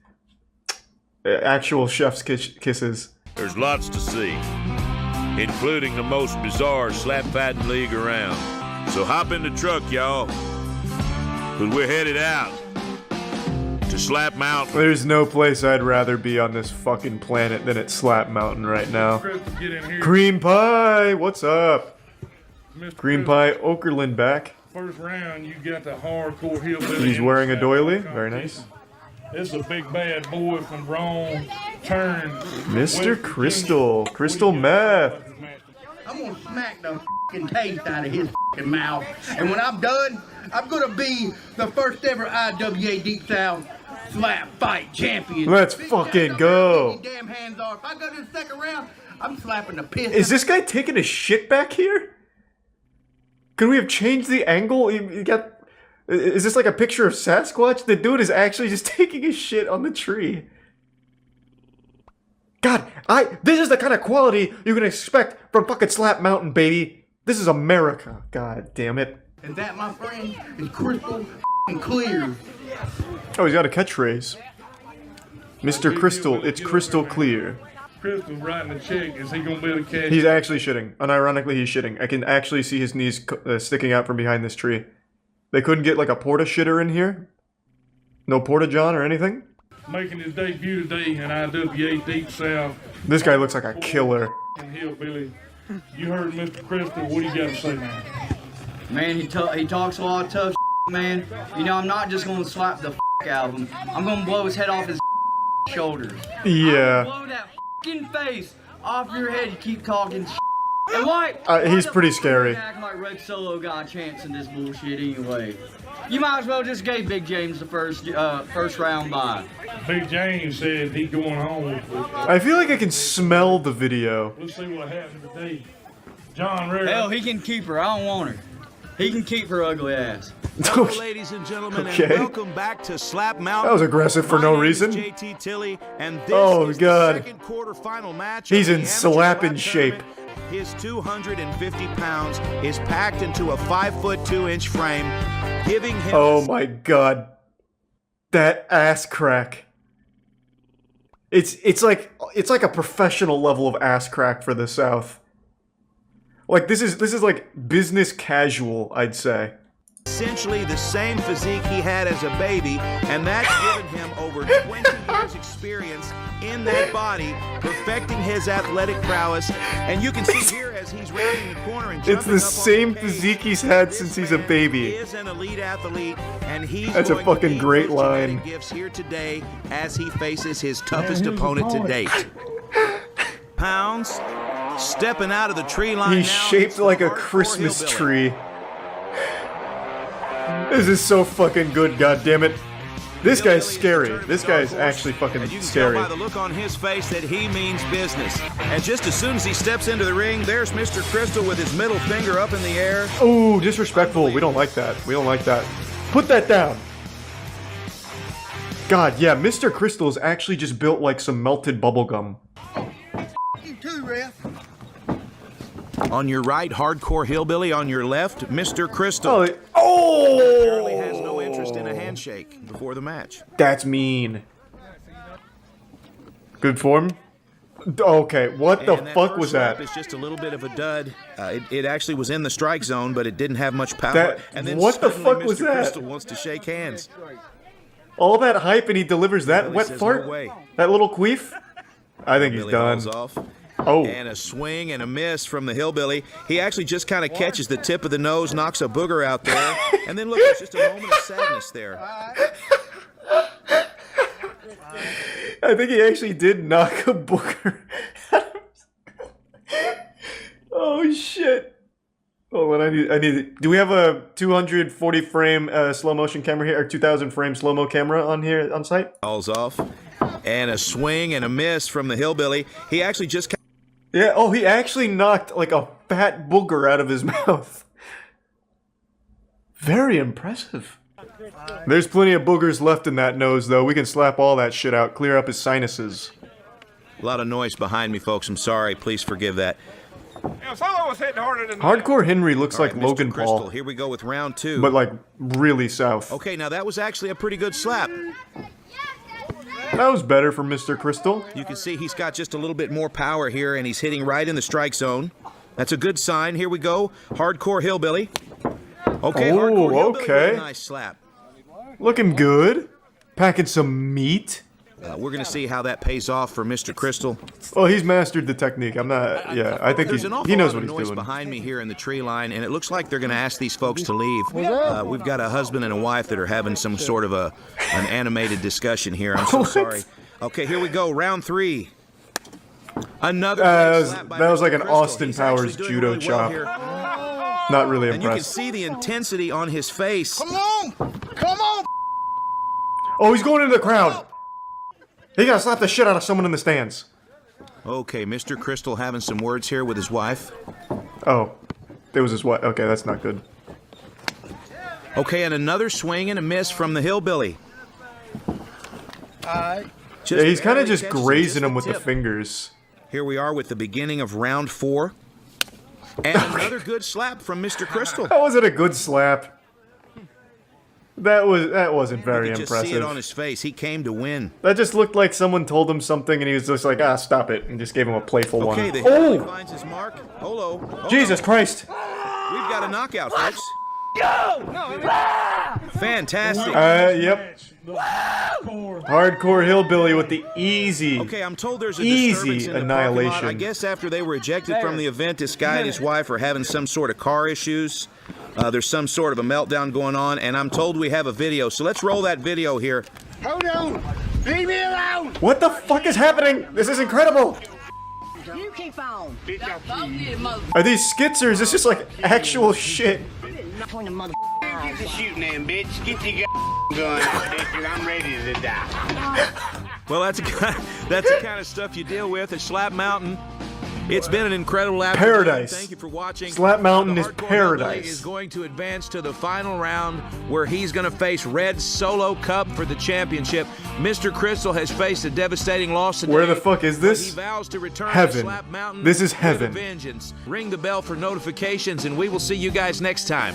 actual chef's kisses. There's lots to see, including the most bizarre slap fighting league around. So hop in the truck, y'all, because we're headed out to Slap Mountain. There's no place I'd rather be on this fucking planet than at Slap Mountain right now. Get in here. Cream Pie, what's up? Mr. Cream Pie Okerlund back. First round, you got the hardcore hillbilly. He's wearing a doily. Very nice. This is a big bad boy from Rome, turned Mr. Crystal. Crystal meth. I'm gonna smack the f***ing taste out of his f***ing mouth. And when I'm done, I'm gonna be the first ever IWA Deep South slap fight champion. Let's fucking go. Damn hands off. If I go to the second round, I'm slapping the piss. Is this guy taking a shit back here? Could we have changed the angle? You got... Is this like a picture of Sasquatch? The dude is actually just taking a shit on the tree. God, this is the kind of quality you can expect from fucking Slap Mountain, baby. This is America. God damn it. And that, my friend, is crystal f***ing clear. Oh, he's got a catchphrase. Mr. Crystal, it's crystal clear. Crystal writing a check. Is he gonna be able to catch? He's actually shitting. Unironically, he's shitting. I can actually see his knees sticking out from behind this tree. They couldn't get like a porta shitter in here? No porta john or anything? Making his debut today in IWA Deep South. This guy looks like a killer. Hillbilly. You heard Mr. Crystal. What do you got to say, man? Man, he talks a lot of tough shit, man. You know, I'm not just gonna slap the out of him. I'm gonna blow his head off his shoulders. Yeah. Blow that face off your head. You keep talking shit. And like, he's pretty scary. Act like Red Solo got a chance in this bullshit anyway. You might as well just gave Big James the first round bye. Big James said he's going home. I feel like I can smell the video. Let's see what happened today. John Rare. Hell, he can keep her. I don't want her. He can keep her ugly ass. Hello, ladies and gentlemen, and welcome back to Slap Mountain. That was aggressive for no reason. JT Tilley, and this is God. the second quarterfinal match. He's of in the slapping amateur shape. tournament. His 250 pounds is packed into a 5'2" frame, giving him. Oh my god, that ass crack! It's like a professional level of ass crack for the South. Like this is like business casual, I'd say. Essentially the same physique he had as a baby, and that's given him over 20 years experience in that body, perfecting his athletic prowess. And you can see here as he's rounding the corner and It's jumping the up on same the cage, physique he's had this since he's a man baby. is an elite athlete, and he's That's a going to fucking need great those line. genetic gifts here today as he faces his toughest opponent to date. Pounds stepping out of the tree line. He's now, shaped like a hardcore Christmas hillbilly. tree. This is so fucking good, goddammit. This guy's scary. This guy's actually fucking And you can scary. tell by the look on his face that he means business. And just as soon as he steps into the ring, there's Mr. Crystal with his middle finger up in the air. Ooh, disrespectful. We don't like that. We don't like that. Put that down. God, yeah, Mr. Crystal is actually just built like some melted bubblegum. You too, ref. On your right, hardcore hillbilly. On your left, Mr. Crystal. Oh! Apparently has no interest in a handshake before the match. That's mean. Good form? Okay, what the And that fuck first was slap that? is just a little bit of a dud. It actually was in the strike zone, but it didn't have much power. That- and then what the suddenly fuck was Mr. that? Crystal wants to shake hands. All that hype and he delivers that Well, he wet says, fart? "No way." That little queef? I think he's Billy done. hauls off. Oh. And a swing and a miss from the hillbilly. He actually just kind of catches the tip of the nose, knocks a booger out there, and then look, there's just a moment of sadness there. I think he actually did knock a booger. Oh shit. Oh, and I need. Do we have a 240 frame slow motion camera here, or 2000 frame slow mo camera on here on site? Hauls off. And a swing and a miss from the hillbilly. He actually just Yeah. Oh, he actually knocked like a fat booger out of his mouth. Very impressive. There's plenty of boogers left in that nose, though. We can slap all that shit out, clear up his sinuses. A lot of noise behind me, folks. I'm sorry. Please forgive that. Hardcore Henry looks like All right, Logan Mr. Crystal, Paul, here we go with round two. but like really south. Okay, now that was actually a pretty good slap. That was better for Mr. Crystal. You can see he's got just a little bit more power here, and he's hitting right in the strike zone. That's a good sign. Here we go. Hardcore hillbilly. Okay, Oh, hardcore hillbilly with okay. a nice slap. Looking good. Packing some meat. We're going to see how that pays off for Mr. Crystal. Well, he's mastered the technique. I'm not. Yeah, I think There's an awful he knows lot what of he's noise doing. behind me here in the tree line, and it looks like they're going to ask these folks to leave. We've got a husband and a wife that are having some sort of an animated discussion here. I'm so sorry. Okay, here we go. Round 3. Another. That was like an Crystal. Austin He's Powers actually doing judo really well chop. here. Not really And you can impressed. see the intensity on his face. Come on! Oh, he's going into the crowd. He gotta slap the shit out of someone in the stands. Okay, Mr. Crystal having some words here with his wife. Oh, it was his wife. Okay, that's not good. Okay, and another swing and a miss from the hillbilly. Yeah, he's kind of barely just catches grazing him the with the tip. fingers. Here we are with the beginning of round 4. And another good slap from Mr. Crystal. That wasn't a good slap. That wasn't very You could just see it impressive. on his face. He came to win. That just looked like someone told him something and he was just like, ah, stop it, and just gave him a playful Okay, one. the hillbilly Oh, finds his mark. Hold Jesus on. Christ! We've got a knockout, folks. Fantastic. Yep. Hardcore. Hardcore hillbilly with the easy. Okay, I'm told there's a Easy disturbance in the parking lot. annihilation. I guess after they were ejected from the event, this guy and his wife are having some sort of car issues. There's some sort of a meltdown going on, and I'm told we have a video. So let's roll that video here. Hold on! Leave me alone! What the fuck is happening? This is incredible! You keep on. Are these skits or is this just like actual shit? Point the mother. Get the shooting in, bitch. Get your gun out, bitch. I'm ready to die. Well, that's the kind of stuff you deal with at Slap Mountain. It's been an incredible afternoon. Paradise. Thank you for watching. Slap Mountain The is Hardcore paradise. Hillbilly is going to advance to the final round where he's going to face Red Solo Cup for the championship. Mr. Crystal has faced a devastating loss today. Where the fuck is but this? He vows to return Heaven. to Slap Mountain. This is with heaven. a vengeance. Ring the bell for notifications, and we will see you guys next time.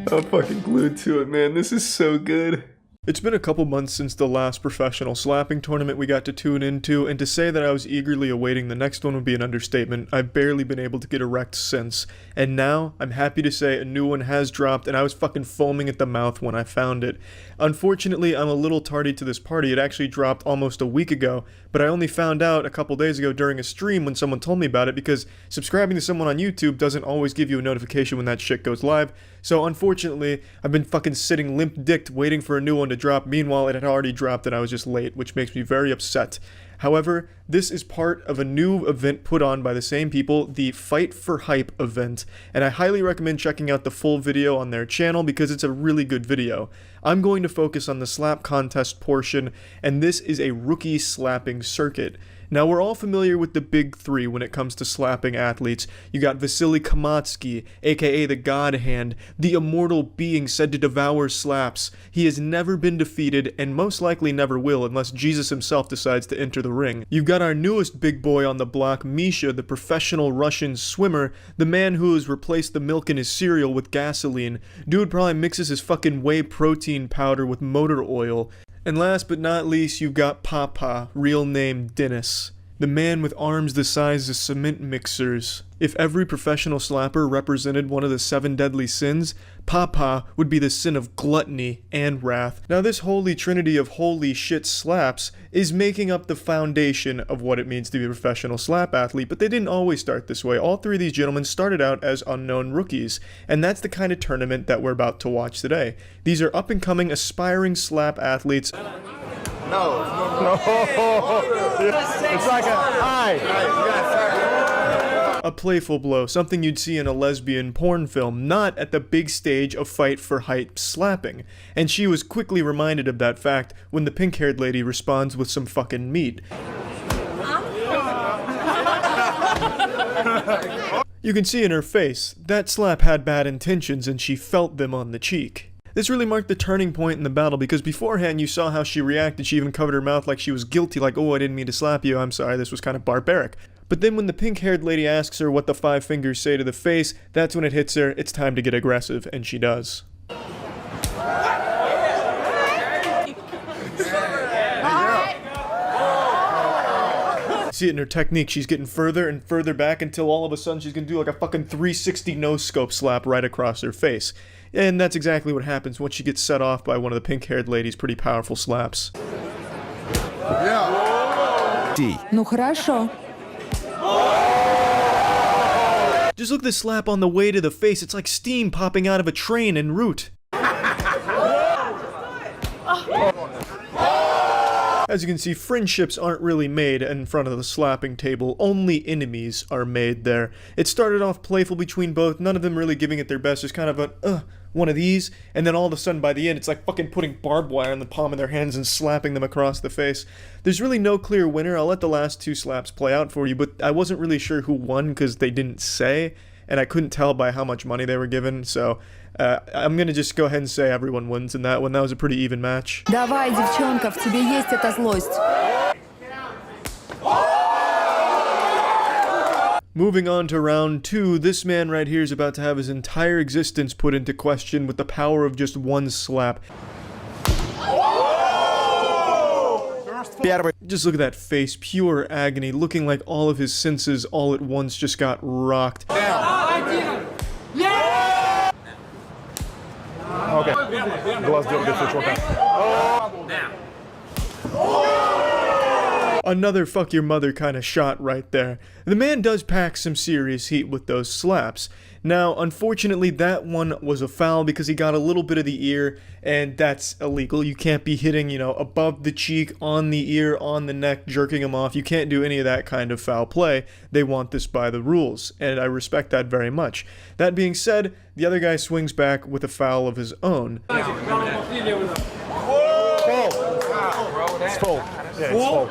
I'm fucking glued to it, man. This is so good. It's been a couple months since the last professional slapping tournament we got to tune into, and to say that I was eagerly awaiting the next one would be an understatement. I've barely been able to get erect since. And now, I'm happy to say a new one has dropped, and I was fucking foaming at the mouth when I found it. Unfortunately, I'm a little tardy to this party. It actually dropped almost a week ago, but I only found out a couple days ago during a stream when someone told me about it, because subscribing to someone on YouTube doesn't always give you a notification when that shit goes live. So unfortunately, I've been fucking sitting limp-dicked waiting for a new one to drop. Meanwhile, it had already dropped and I was just late, which makes me very upset. However, this is part of a new event put on by the same people, the Fight for Hype event, and I highly recommend checking out the full video on their channel because it's a really good video. I'm going to focus on the slap contest portion, and this is a rookie slapping circuit. Now, we're all familiar with the big three when it comes to slapping athletes. You got Vasily Kamatsky, aka the God Hand, the immortal being said to devour slaps. He has never been defeated, and most likely never will unless Jesus himself decides to enter the ring. You've got our newest big boy on the block, Misha, the professional Russian swimmer, the man who has replaced the milk in his cereal with gasoline. Dude probably mixes his fucking whey protein powder with motor oil. And last but not least, you've got Papa, real name Dennis, the man with arms the size of cement mixers. If every professional slapper represented one of the 7 deadly sins, Papa would be the sin of gluttony and wrath. Now this holy trinity of holy shit slaps is making up the foundation of what it means to be a professional slap athlete, but they didn't always start this way. All 3 of these gentlemen started out as unknown rookies, and that's the kind of tournament that we're about to watch today. These are up-and-coming aspiring slap athletes. It's like a A playful blow, something you'd see in a lesbian porn film, not at the big stage of Fight for Hype slapping. And she was quickly reminded of that fact when the pink-haired lady responds with some fucking meat. You can see in her face, that slap had bad intentions and she felt them on the cheek. This really marked the turning point in the battle because beforehand you saw how she reacted. She even covered her mouth like she was guilty, like, oh, I didn't mean to slap you, I'm sorry, this was kind of barbaric. But then when the pink-haired lady asks her what the 5 fingers say to the face, that's when it hits her, it's time to get aggressive, and she does. See it in her technique, she's getting further and further back until all of a sudden she's gonna do like a fucking 360 no-scope slap right across her face. And that's exactly what happens once she gets set off by one of the pink-haired lady's pretty powerful slaps. Ну хорошо. Just look at this slap on the way to the face. It's like steam popping out of a train en route. As you can see, friendships aren't really made in front of the slapping table, only enemies are made there. It started off playful between both, none of them really giving it their best, just kind of a, one of these, and then all of a sudden by the end it's like fucking putting barbed wire on the palm of their hands and slapping them across the face. There's really no clear winner. I'll let the last two slaps play out for you, but I wasn't really sure who won because they didn't say, and I couldn't tell by how much money they were given, so I'm gonna just go ahead and say everyone wins in that one. That was a pretty even match. Давай, девчонка, в тебе есть эта злость. Moving on to round 2, this man right here is about to have his entire existence put into question with the power of just one slap. Just look at that face, pure agony, looking like all of his senses all at once just got rocked. Okay. Глаз делай, чувака. Another fuck your mother kind of shot right there. The man does pack some serious heat with those slaps. Now, unfortunately, that one was a foul because he got a little bit of the ear, and that's illegal. You can't be hitting, you know, above the cheek, on the ear, on the neck, jerking him off. You can't do any of that kind of foul play. They want this by the rules, and I respect that very much. That being said, the other guy swings back with a foul of his own. It's full. Yeah, it's full.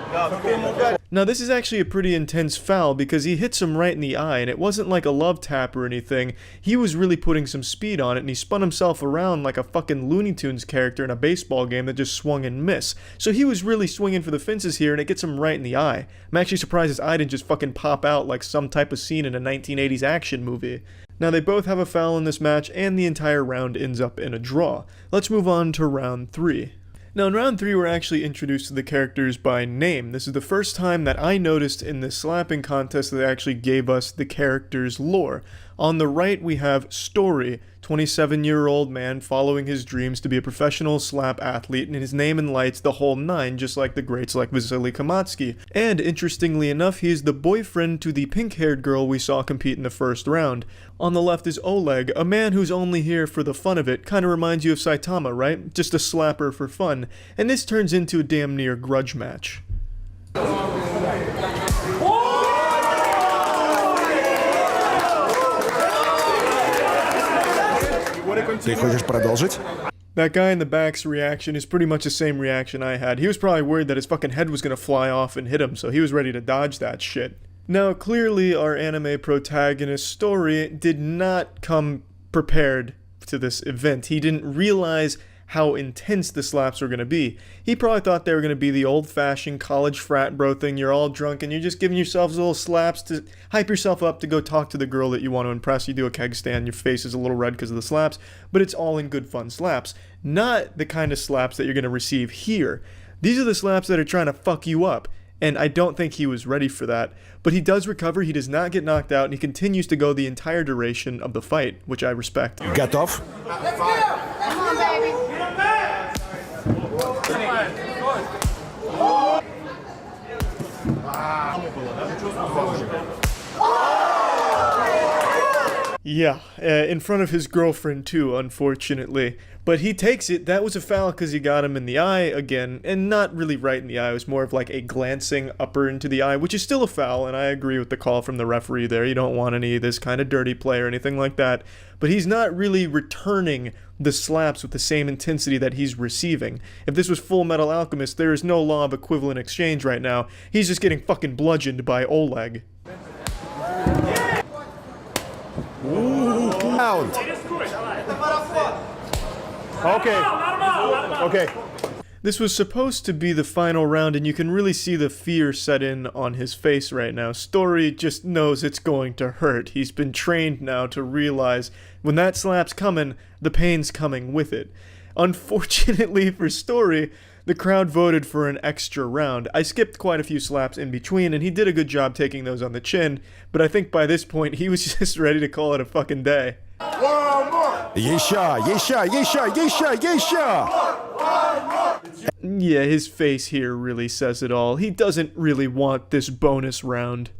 Now this is actually a pretty intense foul because he hits him right in the eye, and it wasn't like a love tap or anything. He was really putting some speed on it, and he spun himself around like a fucking Looney Tunes character in a baseball game that just swung and missed. So he was really swinging for the fences here, and it gets him right in the eye. I'm actually surprised his eye didn't just fucking pop out like some type of scene in a 1980s action movie. Now they both have a foul in this match, and the entire round ends up in a draw. Let's move on to round 3. Now in round 3 we're actually introduced to the characters by name. This is the first time that I noticed in this slapping contest that they actually gave us the character's lore. On the right we have Story, 27-year-old man following his dreams to be a professional slap athlete, and his name and lights the whole nine, just like the greats like Vasily Kamatsky. And interestingly enough, he is the boyfriend to the pink-haired girl we saw compete in the first round. On the left is Oleg, a man who's only here for the fun of it. Kinda reminds you of Saitama, right? Just a slapper for fun. And this turns into a damn near grudge match. Ты хочешь продолжить? That guy in the back's reaction is pretty much the same reaction I had. He was probably worried that his fucking head was gonna fly off and hit him, so he was ready to dodge that shit. Now, clearly our anime protagonist Story did not come prepared to this event. He didn't realize how intense the slaps were going to be. He probably thought they were going to be the old-fashioned college frat bro thing. You're all drunk and you're just giving yourselves little slaps to hype yourself up to go talk to the girl that you want to impress. You do a keg stand, your face is a little red because of the slaps, but it's all in good fun slaps. Not the kind of slaps that you're going to receive here. These are the slaps that are trying to fuck you up. And I don't think he was ready for that. But he does recover, he does not get knocked out, and he continues to go the entire duration of the fight, which I respect. Готов? Let's go! Come on, baby! Yeah, in front of his girlfriend too, unfortunately. But he takes it. That was a foul because he got him in the eye again, and not really right in the eye. It was more of like a glancing upper into the eye, which is still a foul, and I agree with the call from the referee there. You don't want any of this kind of dirty play or anything like that. But he's not really returning the slaps with the same intensity that he's receiving. If this was Full Metal Alchemist, there is no law of equivalent exchange right now. He's just getting fucking bludgeoned by Oleg. Round. Okay. Okay. This was supposed to be the final round, and you can really see the fear set in on his face right now. Story just knows it's going to hurt. He's been trained now to realize when that slap's coming, the pain's coming with it. Unfortunately for Story, the crowd voted for an extra round. I skipped quite a few slaps in between, and he did a good job taking those on the chin, but I think by this point he was just ready to call it a fucking day. Yeah, his face here really says it all. He doesn't really want this bonus round.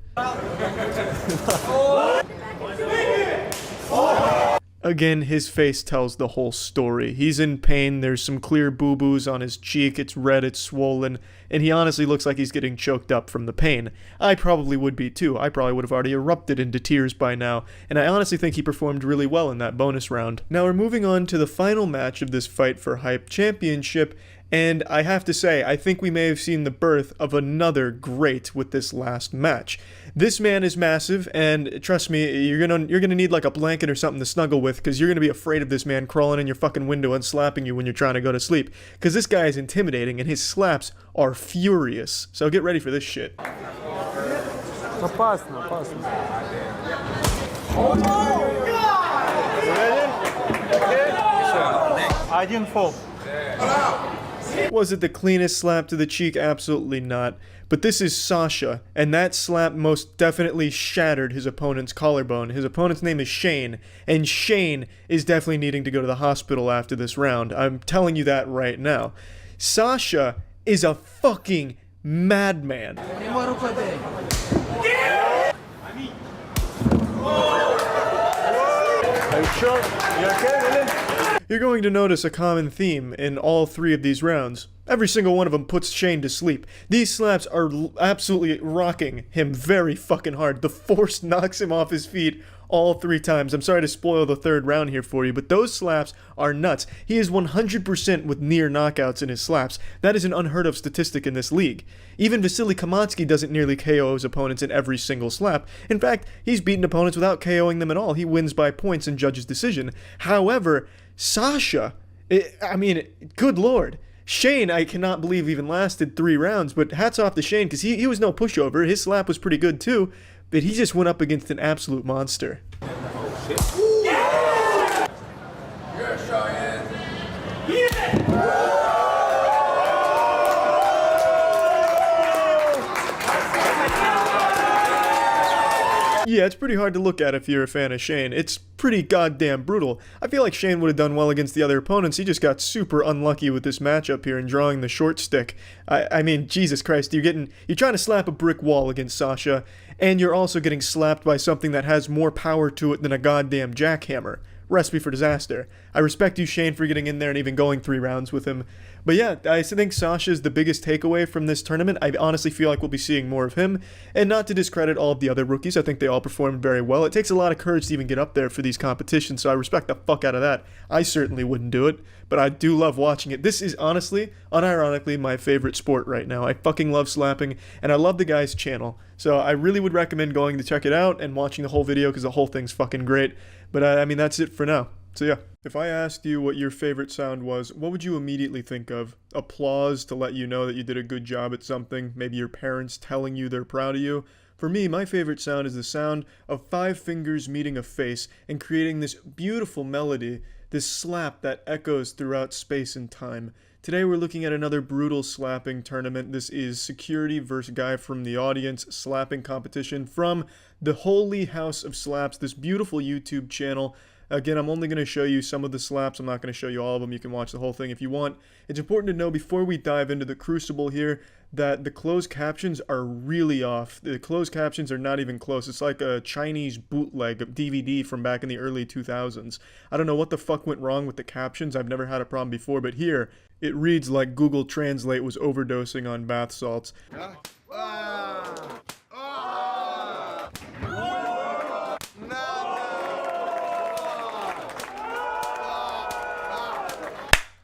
Again, his face tells the whole story. He's in pain, there's some clear boo-boos on his cheek, it's red, it's swollen, and he honestly looks like he's getting choked up from the pain. I probably would be too. I probably would have already erupted into tears by now, and I honestly think he performed really well in that bonus round. Now we're moving on to the final match of this Fight for Hype Championship, and I have to say, I think we may have seen the birth of another great with this last match. This man is massive, and trust me, you're gonna need like a blanket or something to snuggle with, because you're gonna be afraid of this man crawling in your fucking window and slapping you when you're trying to go to sleep. Because this guy is intimidating, and his slaps are furious. So get ready for this shit. Опасно, опасно. Один фол. Was it the cleanest slap to the cheek? Absolutely not. But this is Sasha, and that slap most definitely shattered his opponent's collarbone. His opponent's name is Shane, and Shane is definitely needing to go to the hospital after this round. I'm telling you that right now. Sasha is a fucking madman. Are you sure? You okay, Willie? You're going to notice a common theme in all three of these rounds. Every single one of them puts Shane to sleep. These slaps are absolutely rocking him very fucking hard. The force knocks him off his feet all three times. I'm sorry to spoil the third round here for you, but those slaps are nuts. He is 100% with near knockouts in his slaps. That is an unheard of statistic in this league. Even Vasily Kamatsky doesn't nearly KO his opponents in every single slap. In fact, he's beaten opponents without KOing them at all. He wins by points in judge's decision. However, Sasha, I mean, good lord. Shane, I cannot believe even lasted 3 rounds, but hats off to Shane, because he was no pushover. His slap was pretty good too, but he just went up against an absolute monster. Yeah, it's pretty hard to look at if you're a fan of Shane. It's pretty goddamn brutal. I feel like Shane would have done well against the other opponents. He just got super unlucky with this matchup here and drawing the short stick. I mean, Jesus Christ, you're trying to slap a brick wall against Sasha, and you're also getting slapped by something that has more power to it than a goddamn jackhammer. Recipe for disaster. I respect you, Shane, for getting in there and even going 3 rounds with him. But yeah, I think Sasha is the biggest takeaway from this tournament. I honestly feel like we'll be seeing more of him. And not to discredit all of the other rookies, I think they all performed very well. It takes a lot of courage to even get up there for these competitions, so I respect the fuck out of that. I certainly wouldn't do it, but I do love watching it. This is honestly, unironically, my favorite sport right now. I fucking love slapping, and I love the guy's channel. So I really would recommend going to check it out and watching the whole video, because the whole thing's fucking great. But I mean, that's it for now. So yeah, if I asked you what your favorite sound was, what would you immediately think of? Applause to let you know that you did a good job at something? Maybe your parents telling you they're proud of you? For me, my favorite sound is the sound of 5 fingers meeting a face and creating this beautiful melody, this slap that echoes throughout space and time. Today we're looking at another brutal slapping tournament. This is Security vs. Guy from the Audience slapping competition from the Holy House of Slaps, this beautiful YouTube channel. Again, I'm only going to show you some of the slaps. I'm not going to show you all of them. You can watch the whole thing if you want. It's important to know before we dive into the crucible here that the closed captions are really off. The closed captions are not even close. It's like a Chinese bootleg DVD from back in the early 2000s. I don't know what the fuck went wrong with the captions. I've never had a problem before, but here it reads like Google Translate was overdosing on bath salts.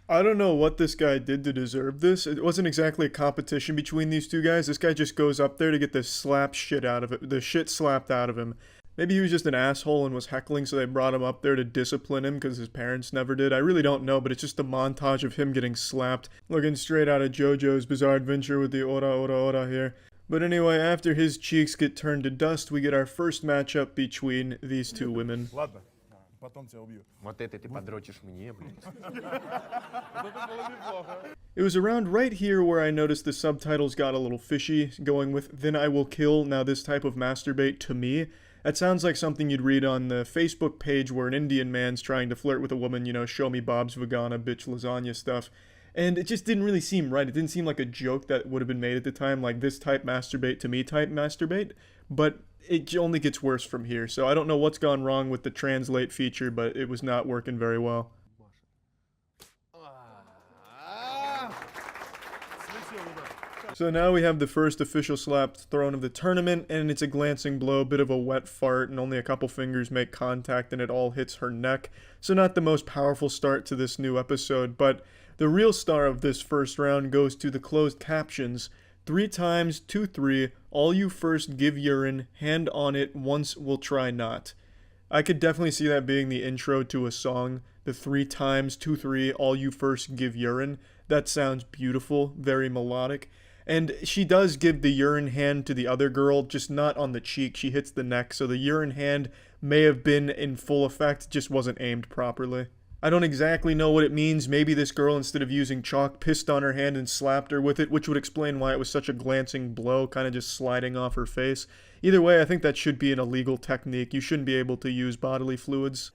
I don't know what this guy did to deserve this. It wasn't exactly a competition between these two guys. This guy just goes up there to get the shit slapped out of him. Maybe he was just an asshole and was heckling, so they brought him up there to discipline him because his parents never did. I really don't know, but it's just a montage of him getting slapped, looking straight out of JoJo's Bizarre Adventure with the ora ora ora here. But anyway, after his cheeks get turned to dust, we get our first matchup between these two women. It was around right here where I noticed the subtitles got a little fishy, going with "Then I will kill," now this type of masturbate to me. That sounds like something you'd read on the Facebook page where an Indian man's trying to flirt with a woman, you know, show me Bob's Vagana, bitch lasagna stuff. And it just didn't really seem right. It didn't seem like a joke that would have been made at the time, like this type masturbate to me type masturbate. But it only gets worse from here. So I don't know what's gone wrong with the translate feature, but it was not working very well. So now we have the first official slap thrown of the tournament, and it's a glancing blow, bit of a wet fart, and only a couple fingers make contact, and it all hits her neck. So not the most powerful start to this new episode, but the real star of this first round goes to the closed captions. 3 times, 2-3, all you first give urine, hand on it, once we'll try not. I could definitely see that being the intro to a song. The 3 times, 2-3, all you first give urine. That sounds beautiful, very melodic. And she does give the urine hand to the other girl, just not on the cheek. She hits the neck, so the urine hand may have been in full effect, just wasn't aimed properly. I don't exactly know what it means. Maybe this girl, instead of using chalk, pissed on her hand and slapped her with it, which would explain why it was such a glancing blow, kind of just sliding off her face. Either way, I think that should be an illegal technique. You shouldn't be able to use bodily fluids.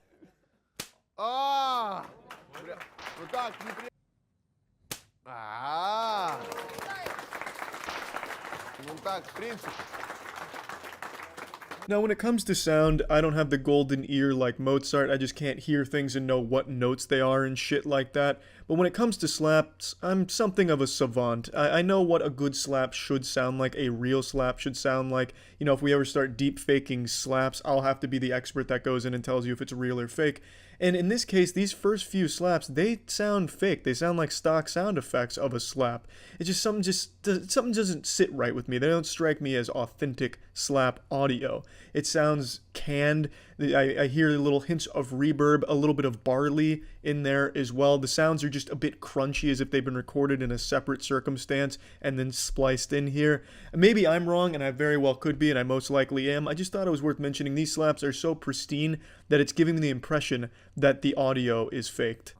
Now when it comes to sound, I don't have the golden ear like Mozart. I just can't hear things and know what notes they are and shit like that. But when it comes to slaps, I'm something of a savant. I know what a good slap should sound like, a real slap should sound like. You know, if we ever start deep faking slaps, I'll have to be the expert that goes in and tells you if it's real or fake. And in this case, these first few slaps, they sound fake. They sound like stock sound effects of a slap. It's just something doesn't sit right with me. They don't strike me as authentic slap audio. It sounds canned. I hear little hints of reverb, a little bit of barley in there as well. The sounds are just a bit crunchy, as if they've been recorded in a separate circumstance and then spliced in here. Maybe I'm wrong, and I very well could be, and I most likely am. I just thought it was worth mentioning. These slaps are so pristine that it's giving me the impression that the audio is faked.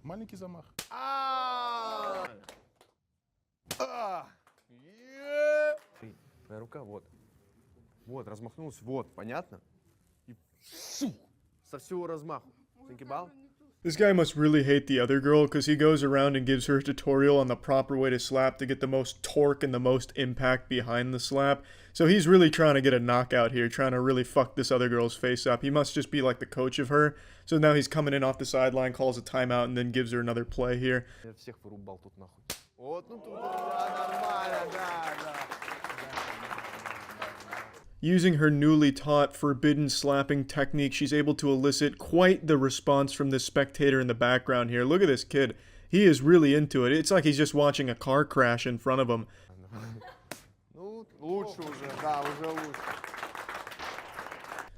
Маленький замах. Твоя рука, вот. Вот, размахнулась, вот, понятно? И фу, со всего размаху. Think about? This guy must really hate the other girl, because he goes around and gives her a tutorial on the proper way to slap to get the most torque and the most impact behind the slap. So he's really trying to get a knockout here, trying to really fuck this other girl's face up. He must just be like the coach of her. So now he's coming in off the sideline, calls a timeout, and then gives her another play here. Я всех вырубал тут нахуй. Вот, ну тут, да, нормально, да. Using her newly taught forbidden slapping technique, she's able to elicit quite the response from the spectator in the background here. Look at this kid. He is really into it. It's like he's just watching a car crash in front of him. Ну, лучше уже, да, уже лучше.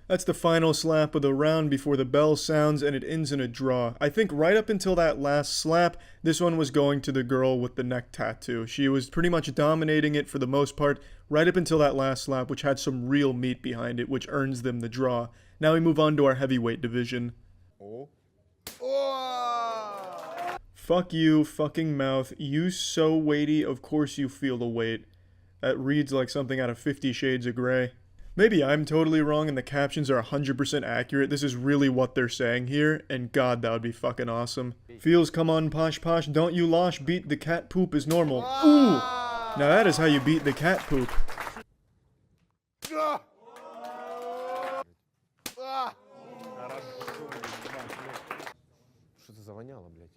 That's the final slap of the round before the bell sounds, and it ends in a draw. I think right up until that last slap, this one was going to the girl with the neck tattoo. She was pretty much dominating it for the most part, right up until that last slap, which had some real meat behind it, which earns them the draw. Now we move on to our heavyweight division. Oh. Fuck you, fucking mouth. You so weighty, of course you feel the weight. That reads like something out of 50 Shades of Grey. Maybe I'm totally wrong and the captions are 100% accurate. This is really what they're saying here, and god, that would be fucking awesome. Feels come on posh posh, don't you losh, beat the cat poop is normal. Ooh! Now that is how you beat the cat poop. Что-то завоняло, блядь.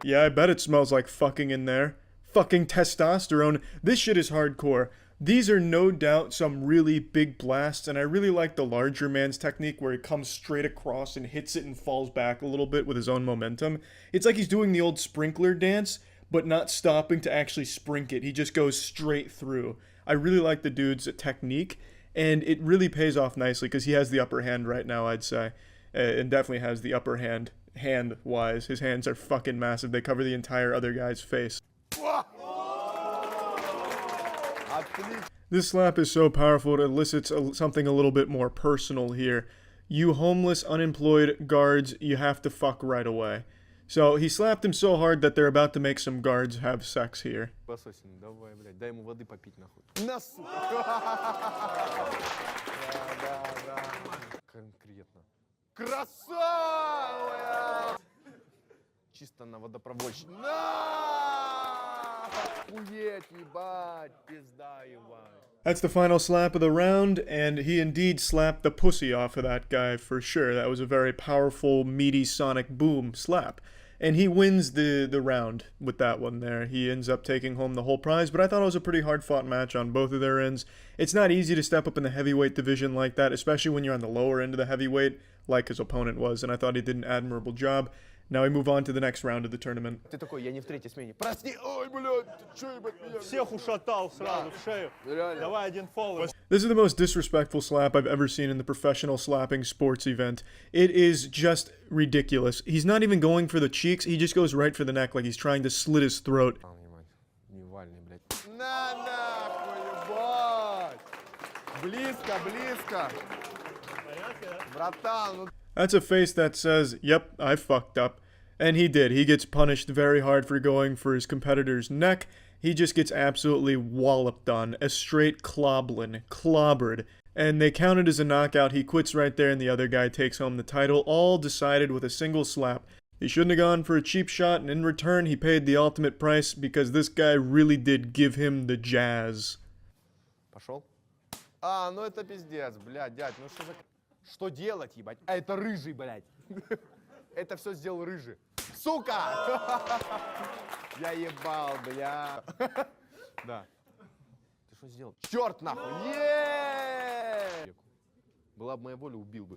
Yeah, I bet it smells like fucking in there. Fucking testosterone. This shit is hardcore. These are no doubt some really big blasts, and I really like the larger man's technique where he comes straight across and hits it and falls back a little bit with his own momentum. It's like he's doing the old sprinkler dance, but not stopping to actually sprink it. He just goes straight through. I really like the dude's technique, and it really pays off nicely because he has the upper hand right now, I'd say. And definitely has the upper hand, hand-wise. His hands are fucking massive. They cover the entire other guy's face. This slap is so powerful it elicits something a little bit more personal here. You homeless, unemployed guards, you have to fuck right away. So he slapped him so hard that they're about to make some guards have sex here. Пососин, давай, блядь, дай ему воды попить, нахуй. На, сука! Да. Конкретно. Красава! Чисто на водопроводчик. На! Охуеть, ебать, пизда, ебать. That's the final slap of the round, and he indeed slapped the pussy off of that guy for sure. That was a very powerful, meaty sonic boom slap. And he wins the round with that one there. He ends up taking home the whole prize, but I thought it was a pretty hard-fought match on both of their ends. It's not easy to step up in the heavyweight division like that, especially when you're on the lower end of the heavyweight, like his opponent was, and I thought he did an admirable job. Now we move on to the next round of the tournament. Ты такой, я не в третьей смене. Прости, ой, блядь, ты чё, ебать, меня? Всех ушатал сразу в шею. Давай один фол. This is the most disrespectful slap I've ever seen in the professional slapping sports event. It is just ridiculous. He's not even going for the cheeks, he just goes right for the neck like he's trying to slit his throat. Невальный, блядь. На, нахуй, ебать! Близко. Братан, ну... That's a face that says, yep, I fucked up. And he did. He gets punished very hard for going for his competitor's neck. He just gets absolutely walloped on. A straight clobbered. And they count it as a knockout. He quits right there and the other guy takes home the title. All decided with a single slap. He shouldn't have gone for a cheap shot, and in return he paid the ultimate price because this guy really did give him the jazz. Пошел? А, ну это пиздец, блядь, дядь, ну что за... Что делать, ебать? А это рыжий, блядь. Это все сделал рыжий. Сука! Я ебал, бля. Да. Ты что сделал? Черт нахуй! Была бы моя воля, убил бы.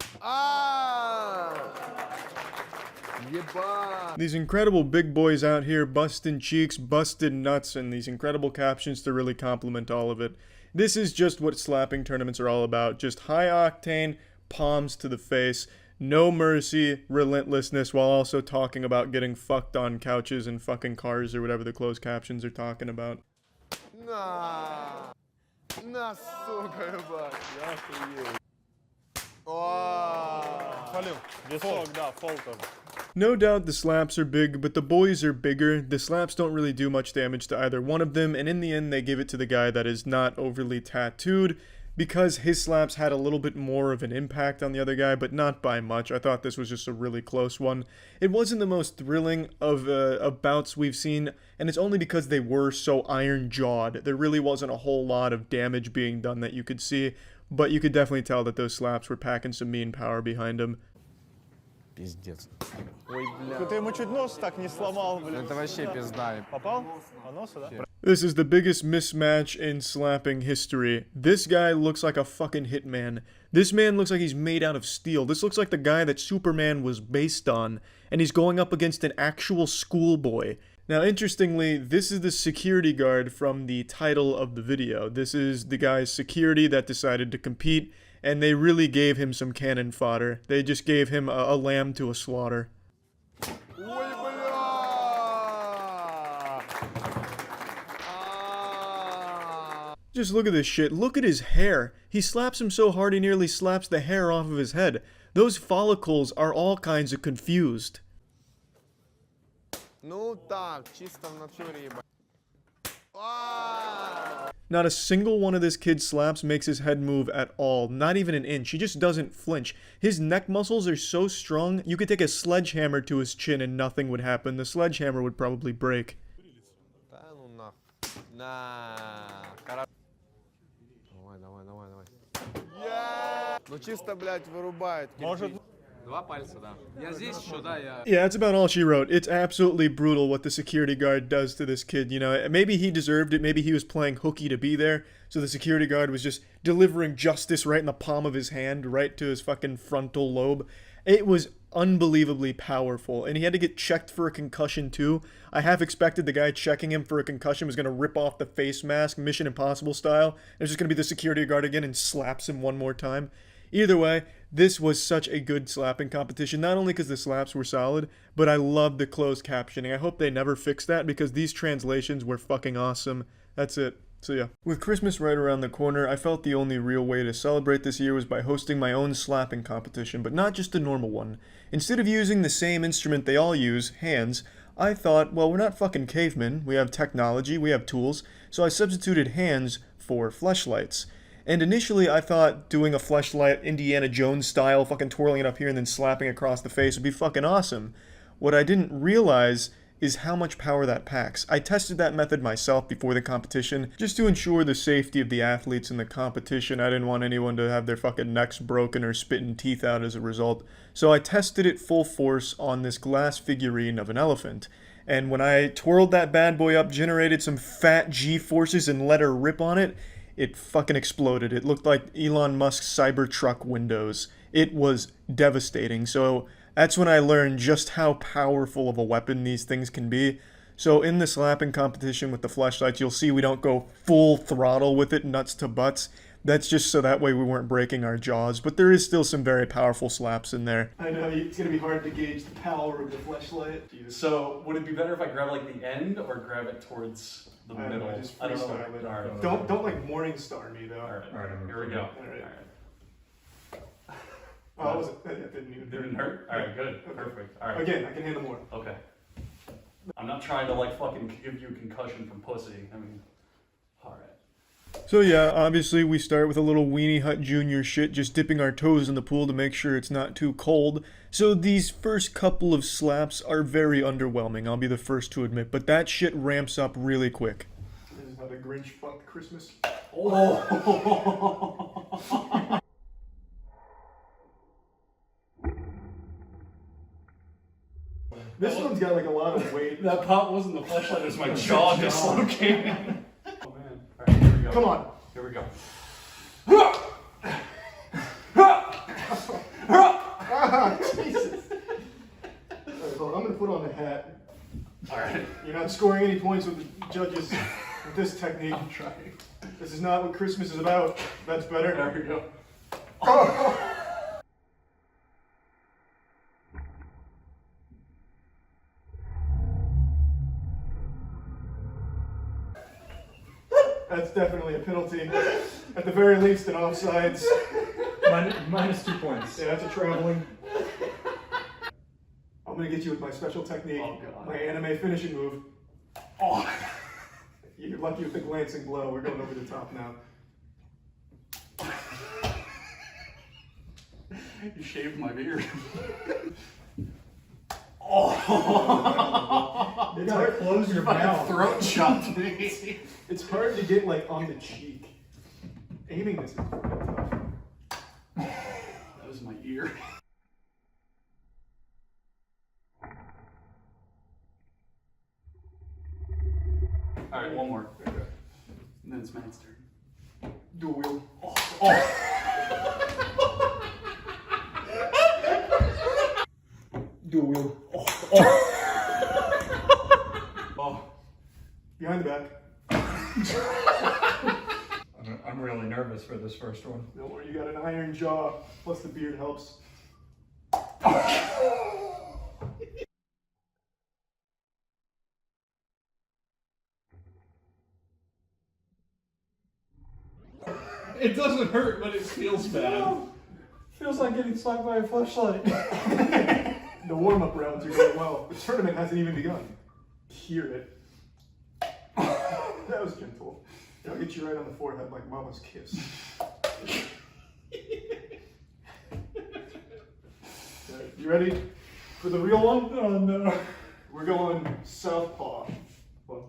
Ебать! These incredible big boys out here busting cheeks, busting nuts, and these incredible captions to really complement all of it. This is just what slapping tournaments are all about. Just high octane, palms to the face, no mercy, relentlessness, while also talking about getting fucked on couches and fucking cars or whatever the closed captions are talking about. На, сука, ебать, я охуел. Фолил. Висок, да, фол тоже. No doubt the slaps are big, but the boys are bigger. The slaps don't really do much damage to either one of them, and in the end they give it to the guy that is not overly tattooed, because his slaps had a little bit more of an impact on the other guy, but not by much. I thought this was just a really close one. It wasn't the most thrilling of bouts we've seen, and it's only because they were so iron-jawed. There really wasn't a whole lot of damage being done that you could see, but you could definitely tell that those slaps were packing some mean power behind them. Пиздец. Ой, бля. Ты ему чуть нос так не сломал, блин. Это вообще пизда. Попал? По носу, да? This is the biggest mismatch in slapping history. This guy looks like a fucking hitman. This man looks like he's made out of steel. This looks like the guy that Superman was based on, and he's going up against an actual schoolboy. Now, interestingly, this is the security guard from the title of the video. This is the guy's security that decided to compete, and they really gave him some cannon fodder. They just gave him a lamb to a slaughter. Just look at this shit. Look at his hair. He slaps him so hard he nearly slaps the hair off of his head. Those follicles are all kinds of confused. Ну так, чисто в натуре, ебать. Not a single one of this kid's slaps makes his head move at all, not even an inch. He just doesn't flinch. His neck muscles are so strong, you could take a sledgehammer to his chin and nothing would happen. The sledgehammer would probably break. Да ну нахуй. На. Давай. Ну чисто, блядь, вырубает. Может... Два пальца, да. Я здесь еще, да, я... Yeah, that's about all she wrote. It's absolutely brutal what the security guard does to this kid, you know. Maybe he deserved it, maybe he was playing hooky to be there, so the security guard was just delivering justice right in the palm of his hand, right to his fucking frontal lobe. It was unbelievably powerful, and he had to get checked for a concussion too. I half expected the guy checking him for a concussion was going to rip off the face mask, Mission Impossible style. It's just going to be the security guard again and slaps him one more time. Either way, this was such a good slapping competition, not only because the slaps were solid, but I loved the closed captioning. I hope they never fix that because these translations were fucking awesome. That's it. So yeah, with Christmas right around the corner, I felt the only real way to celebrate this year was by hosting my own slapping competition, but not just a normal one. Instead of using the same instrument they all use, hands, I thought, well, we're not fucking cavemen, we have technology, we have tools, so I substituted hands for fleshlights. And initially I thought doing a fleshlight Indiana Jones style, fucking twirling it up here and then slapping across the face would be fucking awesome. What I didn't realize is how much power that packs. I tested that method myself before the competition, just to ensure the safety of the athletes in the competition. I didn't want anyone to have their fucking necks broken or spitting teeth out as a result. So I tested it full force on this glass figurine of an elephant. And when I twirled that bad boy up, generated some fat G-forces and let her rip on it, it fucking exploded. It looked like Elon Musk's Cybertruck windows. It was devastating. So that's when I learned just how powerful of a weapon these things can be. So in the slapping competition with the fleshlights, you'll see we don't go full throttle with it, nuts to butts. That's just so that way we weren't breaking our jaws, but there is still some very powerful slaps in there. I know, it's gonna be hard to gauge the power of the fleshlight. So, would it be better if I grab like the end or grab it towards the middle? I don't know. Right. Don't like Morningstar me though. Alright, here we go. Alright. Oh, it didn't even Didn't hurt? Alright, good. Perfect. Alright. Again, I can handle more. Okay. I'm not trying to like fucking give you a concussion from pussy. I mean, alright. So yeah, obviously we start with a little Weenie Hut Jr. shit, just dipping our toes in the pool to make sure it's not too cold. So these first couple of slaps are very underwhelming, I'll be the first to admit, but that shit ramps up really quick. This is how the Grinch fucked Christmas. Oh! This one's got like a lot of weight. That pop wasn't the fleshlight, it was my jaw dislocated. Oh man. Alright, here we go. Come on. Here we go. Jesus. Alright, hold on. I'm gonna put on the hat. Alright. You're not scoring any points with the judges with this technique. I'm trying. This is not what Christmas is about. That's better. There we go. Oh. That's definitely a penalty. At the very least, an offsides. Minus 2 points. Yeah, that's a traveling. I'm gonna get you with my special technique, my anime finishing move. Oh. You're lucky with the glancing blow. We're going over the top now. You shaved my beard. Oh! You gotta close your mouth. Throat shot me. It's hard to get like on the cheek. Aiming this is fucking tough. That was my ear. Alright, one more. And then it's Matt's turn. Dual wield. Oh. Dual wield. Oh. Behind the back. I'm really nervous for this first one. Don't worry, you got an iron jaw. Plus the beard helps. It doesn't hurt, but it feels bad. No. Feels like getting slapped by a fleshlight. The warm-up rounds are going well. The tournament hasn't even begun. Hear it. That was gentle. I'll get you right on the forehead like mama's kiss. Right, you ready for the real one? Oh no. We're going southpaw. One.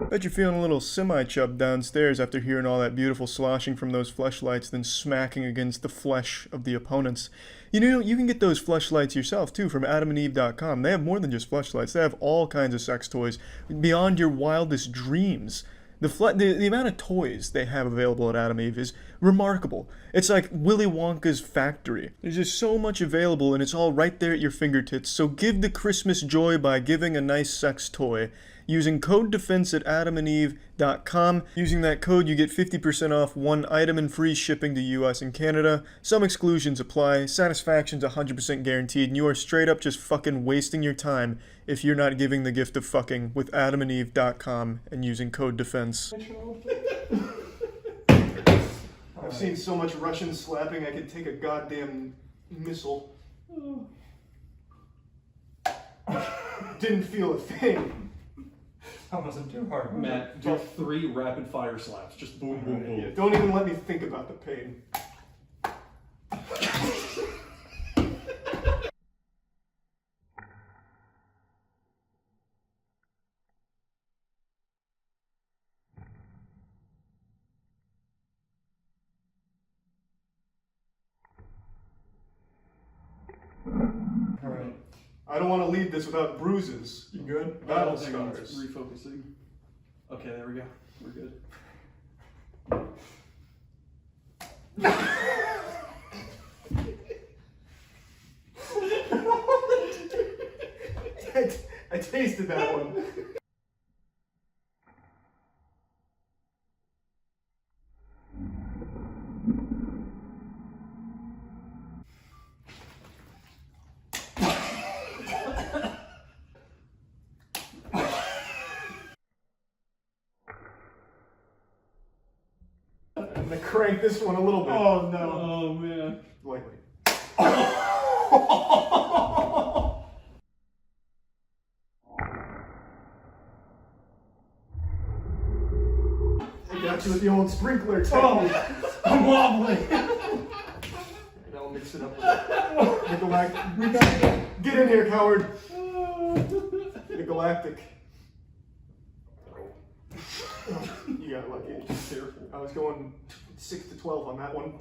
Bet you're feeling a little semi-chubbed downstairs after hearing all that beautiful sloshing from those fleshlights, then smacking against the flesh of the opponents. You know, you can get those fleshlights yourself too from adamandeve.com. They have more than just fleshlights. They have all kinds of sex toys beyond your wildest dreams. The amount of toys they have available at Adam Eve is remarkable. It's like Willy Wonka's factory. There's just so much available and it's all right there at your fingertips. So give the Christmas joy by giving a nice sex toy. using code DEFENSE at adamandeve.com. Using that code, you get 50% off one item and free shipping to US and Canada. Some exclusions apply. Satisfaction's 100% guaranteed, and you are straight up just fucking wasting your time if you're not giving the gift of fucking with adamandeve.com and using code DEFENSE. I've seen so much Russian slapping, I could take a goddamn missile. Didn't feel a thing. That wasn't too hard. Matt, do 3 rapid fire slaps. Just boom, boom, boom. Yeah, don't even let me think about the pain. Alright. I don't want to leave this without bruises. You good? Battle Hang on, scars. refocusing. Okay, there we go. We're good. I tasted that one. I'm gonna crank this one a little bit. Oh no. Oh man. Lightly. I got you with the old sprinkler technique. I'm wobbling. And I'll mix it up with the galactic. Get in here, coward. The galactic. You got lucky. I was going 6 to 12 on that one.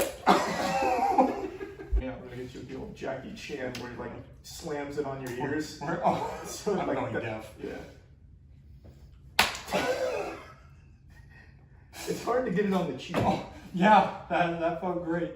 Yeah, I'm gonna get you with the old Jackie Chan where he like slams it on your ears. So I'm like going that, deaf. Yeah. It's hard to get it on the cheek. Oh, yeah, that felt great.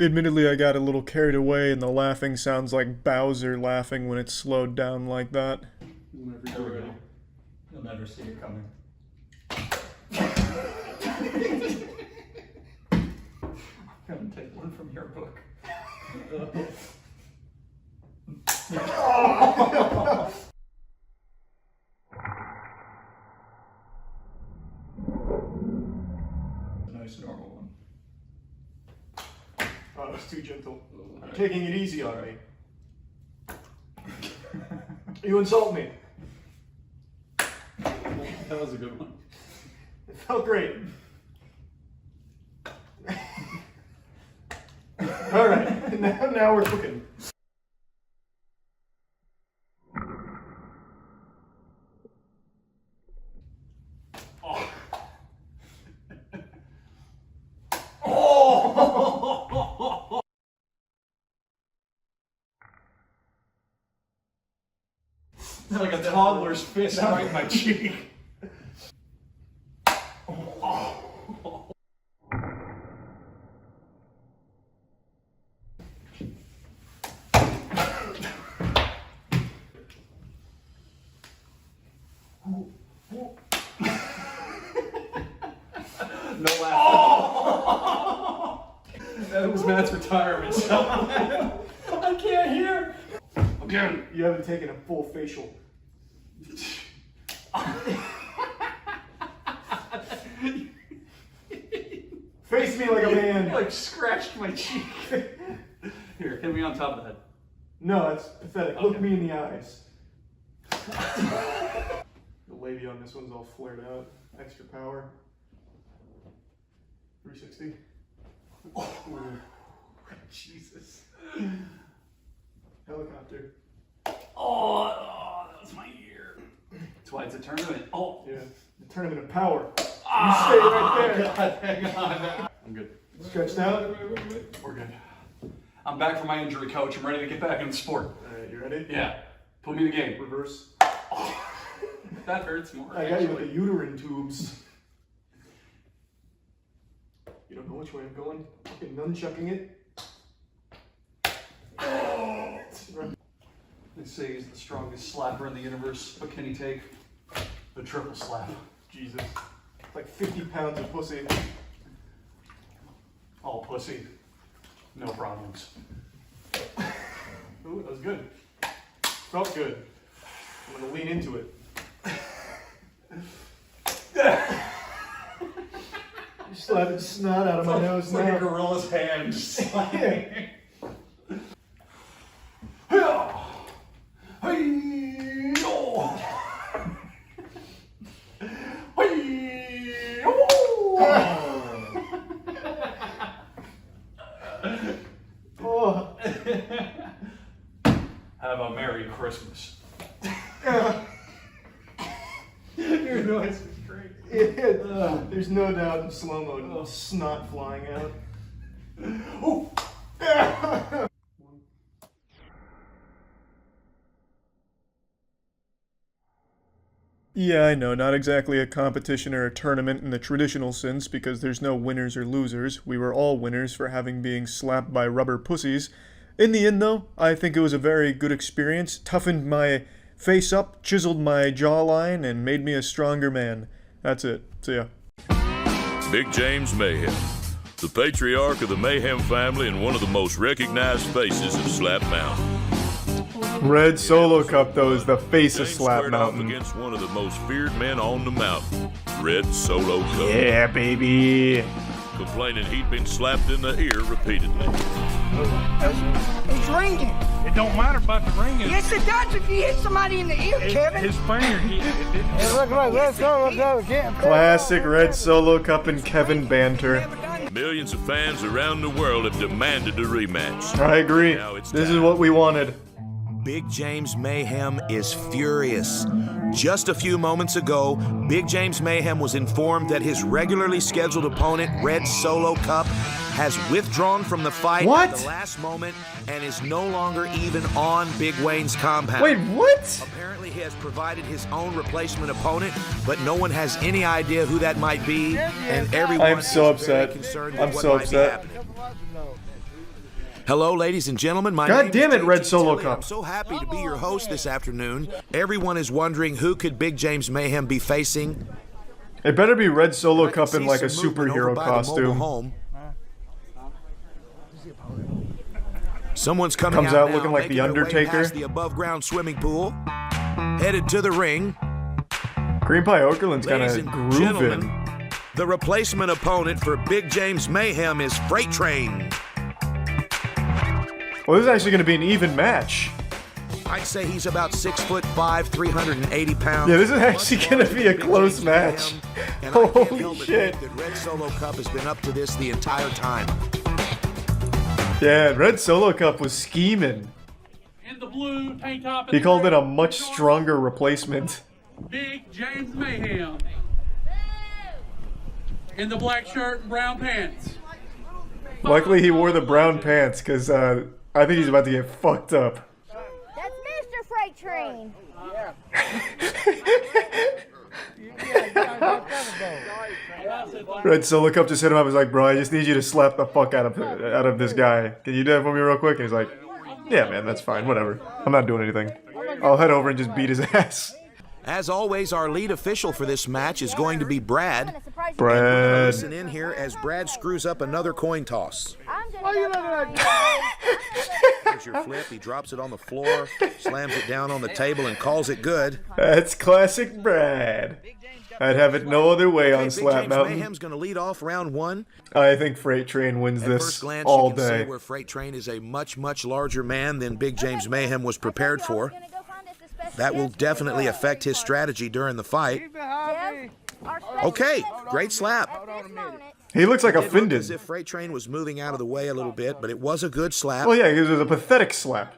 Admittedly, I got a little carried away, and the laughing sounds like Bowser laughing when it's slowed down like that. There we go. You'll never see it coming. I'm gonna take one from your book. A nice normal one. Oh, it's too gentle. You're taking it easy on me. You insult me. That was a good one. It felt great. All right, now we're cooking. Like a toddler's fist right in my cheek. No laughing. That was Matt's retirement. I can't hear. Again, you haven't taken a full facial. Face me like a man. You like scratched my cheek. Here, hit me on top of the head. No, that's pathetic. Okay. Look me in the eyes. The labia on this one's all flared out. Extra power. 360. Oh, Jesus. Helicopter. Oh, that was my ear. That's why it's a tournament. Oh. Yeah, the tournament of power. Ah, you stay right there. God, hang on. I'm good. Stretched out? We're good. I'm back from my injury, coach. I'm ready to get back in the sport. Alright, you ready? Yeah. Put me in the game. Reverse. Oh, that hurts more. I got you with the uterine tubes. You don't know which way I'm going? Fucking nunchucking it. Oh. They say he's the strongest slapper in the universe, but can he take the triple slap? Jesus. Like 50 pounds of pussy. All pussy. No problems. Ooh, that was good. Felt good. I'm gonna lean into it. You're slapping snot out of my nose It's like now. a gorilla's hand. Just slapping. Oh. Have a Merry Christmas. Your noise was great. Yeah, there's no doubt in slow-mo snot flying out. Oh. Yeah, I know, not exactly a competition or a tournament in the traditional sense because there's no winners or losers. We were all winners for having being slapped by rubber pussies. In the end, though, I think it was a very good experience, toughened my face up, chiseled my jawline, and made me a stronger man. That's it. See ya. Big James Mayhem, the patriarch of the Mayhem family and one of the most recognized faces of Slap Mountain. Red Solo Cup, though, is the face of James Slap squared off Mountain. against one of the most feared men on the mountain, Red Solo Cup. Yeah, baby. Complaining he'd been slapped in the ear repeatedly. It's ringing. It don't matter about the ringing. Yes, it does if you hit somebody in the ear, Kevin. His finger, it didn't. It looked like Red Solo Cup again. Classic Red Solo Cup and Kevin banter. Millions of fans around the world have demanded a rematch. I agree. Now it's This time. is what we wanted. Big James Mayhem is furious. Just a few moments ago, Big James Mayhem was informed that his regularly scheduled opponent, Red Solo Cup, has withdrawn from the fight at the last moment and is no longer even on Big Wayne's compound. Wait, what? Apparently he has provided his own replacement opponent, but no one has any idea who that might be, and everyone I'm so is very upset. concerned with I'm what so might be upset. happening. Hello, ladies and gentlemen. My God name damn is it, Red JT Solo Tilly. Cup. I'm so happy to be your host this afternoon. Everyone is wondering who could Big James Mayhem be facing. It better be Red Solo I can Cup in see like a some movement over superhero by the mobile costume. home. Someone's coming Comes out now, looking like making The their way Undertaker. past the above-ground swimming pool, headed to the ring. Green Pie Okerlund's kind Ladies of and gentlemen, grooving. the replacement opponent for Big James Mayhem is Freight Train. Well, this is actually going to be an even match. I'd say he's about 6'5", 380 pounds. Yeah, this is actually going to be a close match. And I can't help Holy but shit. think that Red Solo Cup has been up to this the entire time. Yeah, Red Solo Cup was scheming. In the blue tank top. He called it a much stronger replacement. Big James Mayhem. In the black shirt and brown pants. Luckily, he wore the brown pants because I think he's about to get fucked up. That's Mr. Freight Train. Red Solo Cup just hit him up. He's like, bro, I just need you to slap the fuck out of this guy. Can you do that for me real quick? And he's like, yeah, man, that's fine. Whatever. I'm not doing anything. I'll head over and just beat his ass. As always, our lead official for this match is going to be Brad. Brad. Listen in here as Brad screws up another coin toss. Here's your flip. He drops it on the floor, slams it down on the table, and calls it good. That's classic Brad. I'd have it no other way on Big Slap James Mountain. Mayhem's going to lead off round one. I think Freight Train wins At this first glance, all you can see day. where Freight Train is a much, much larger man than Big James Mayhem was prepared for. That will definitely affect his strategy during the fight. Okay, great slap. He looks like It looked offended. as if Freight Train was moving out of the way a little bit, but it was a good slap. Well, yeah, it was a pathetic slap.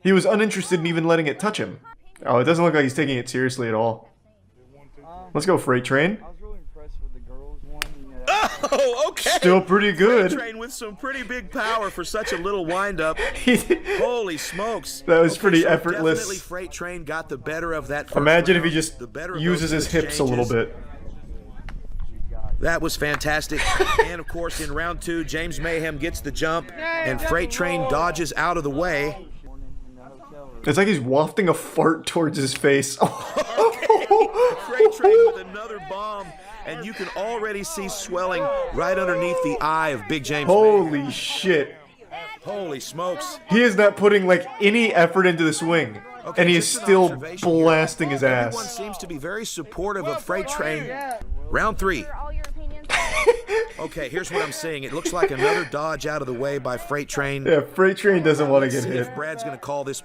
He was uninterested in even letting it touch him. Oh, it doesn't look like he's taking it seriously at all. Let's go, Freight Train. Oh, okay. Still pretty good. Freight Train with some pretty big power for such a little windup. Holy smokes. That was pretty effortless. Definitely Freight Train got the better of that first Imagine if he round. just The better of uses those his hips a little exchanges. bit. That was fantastic. And of course, in round 2, James Mayhem gets the jump, and Freight Train dodges out of the way. It's like he's wafting a fart towards his face. Freight Train with another bomb, and you can already see swelling right underneath the eye of Big James Mayhem. Holy shit. Holy smokes. He is not putting like any effort into the swing. And he is just an still observation blasting his Everyone ass. seems to be very supportive of Freight Train. Round 3. Okay, here's what I'm seeing. It looks like another dodge out of the way by Freight Train. Yeah, Freight Train doesn't want to Let's get see hit. if Brad's going to call this.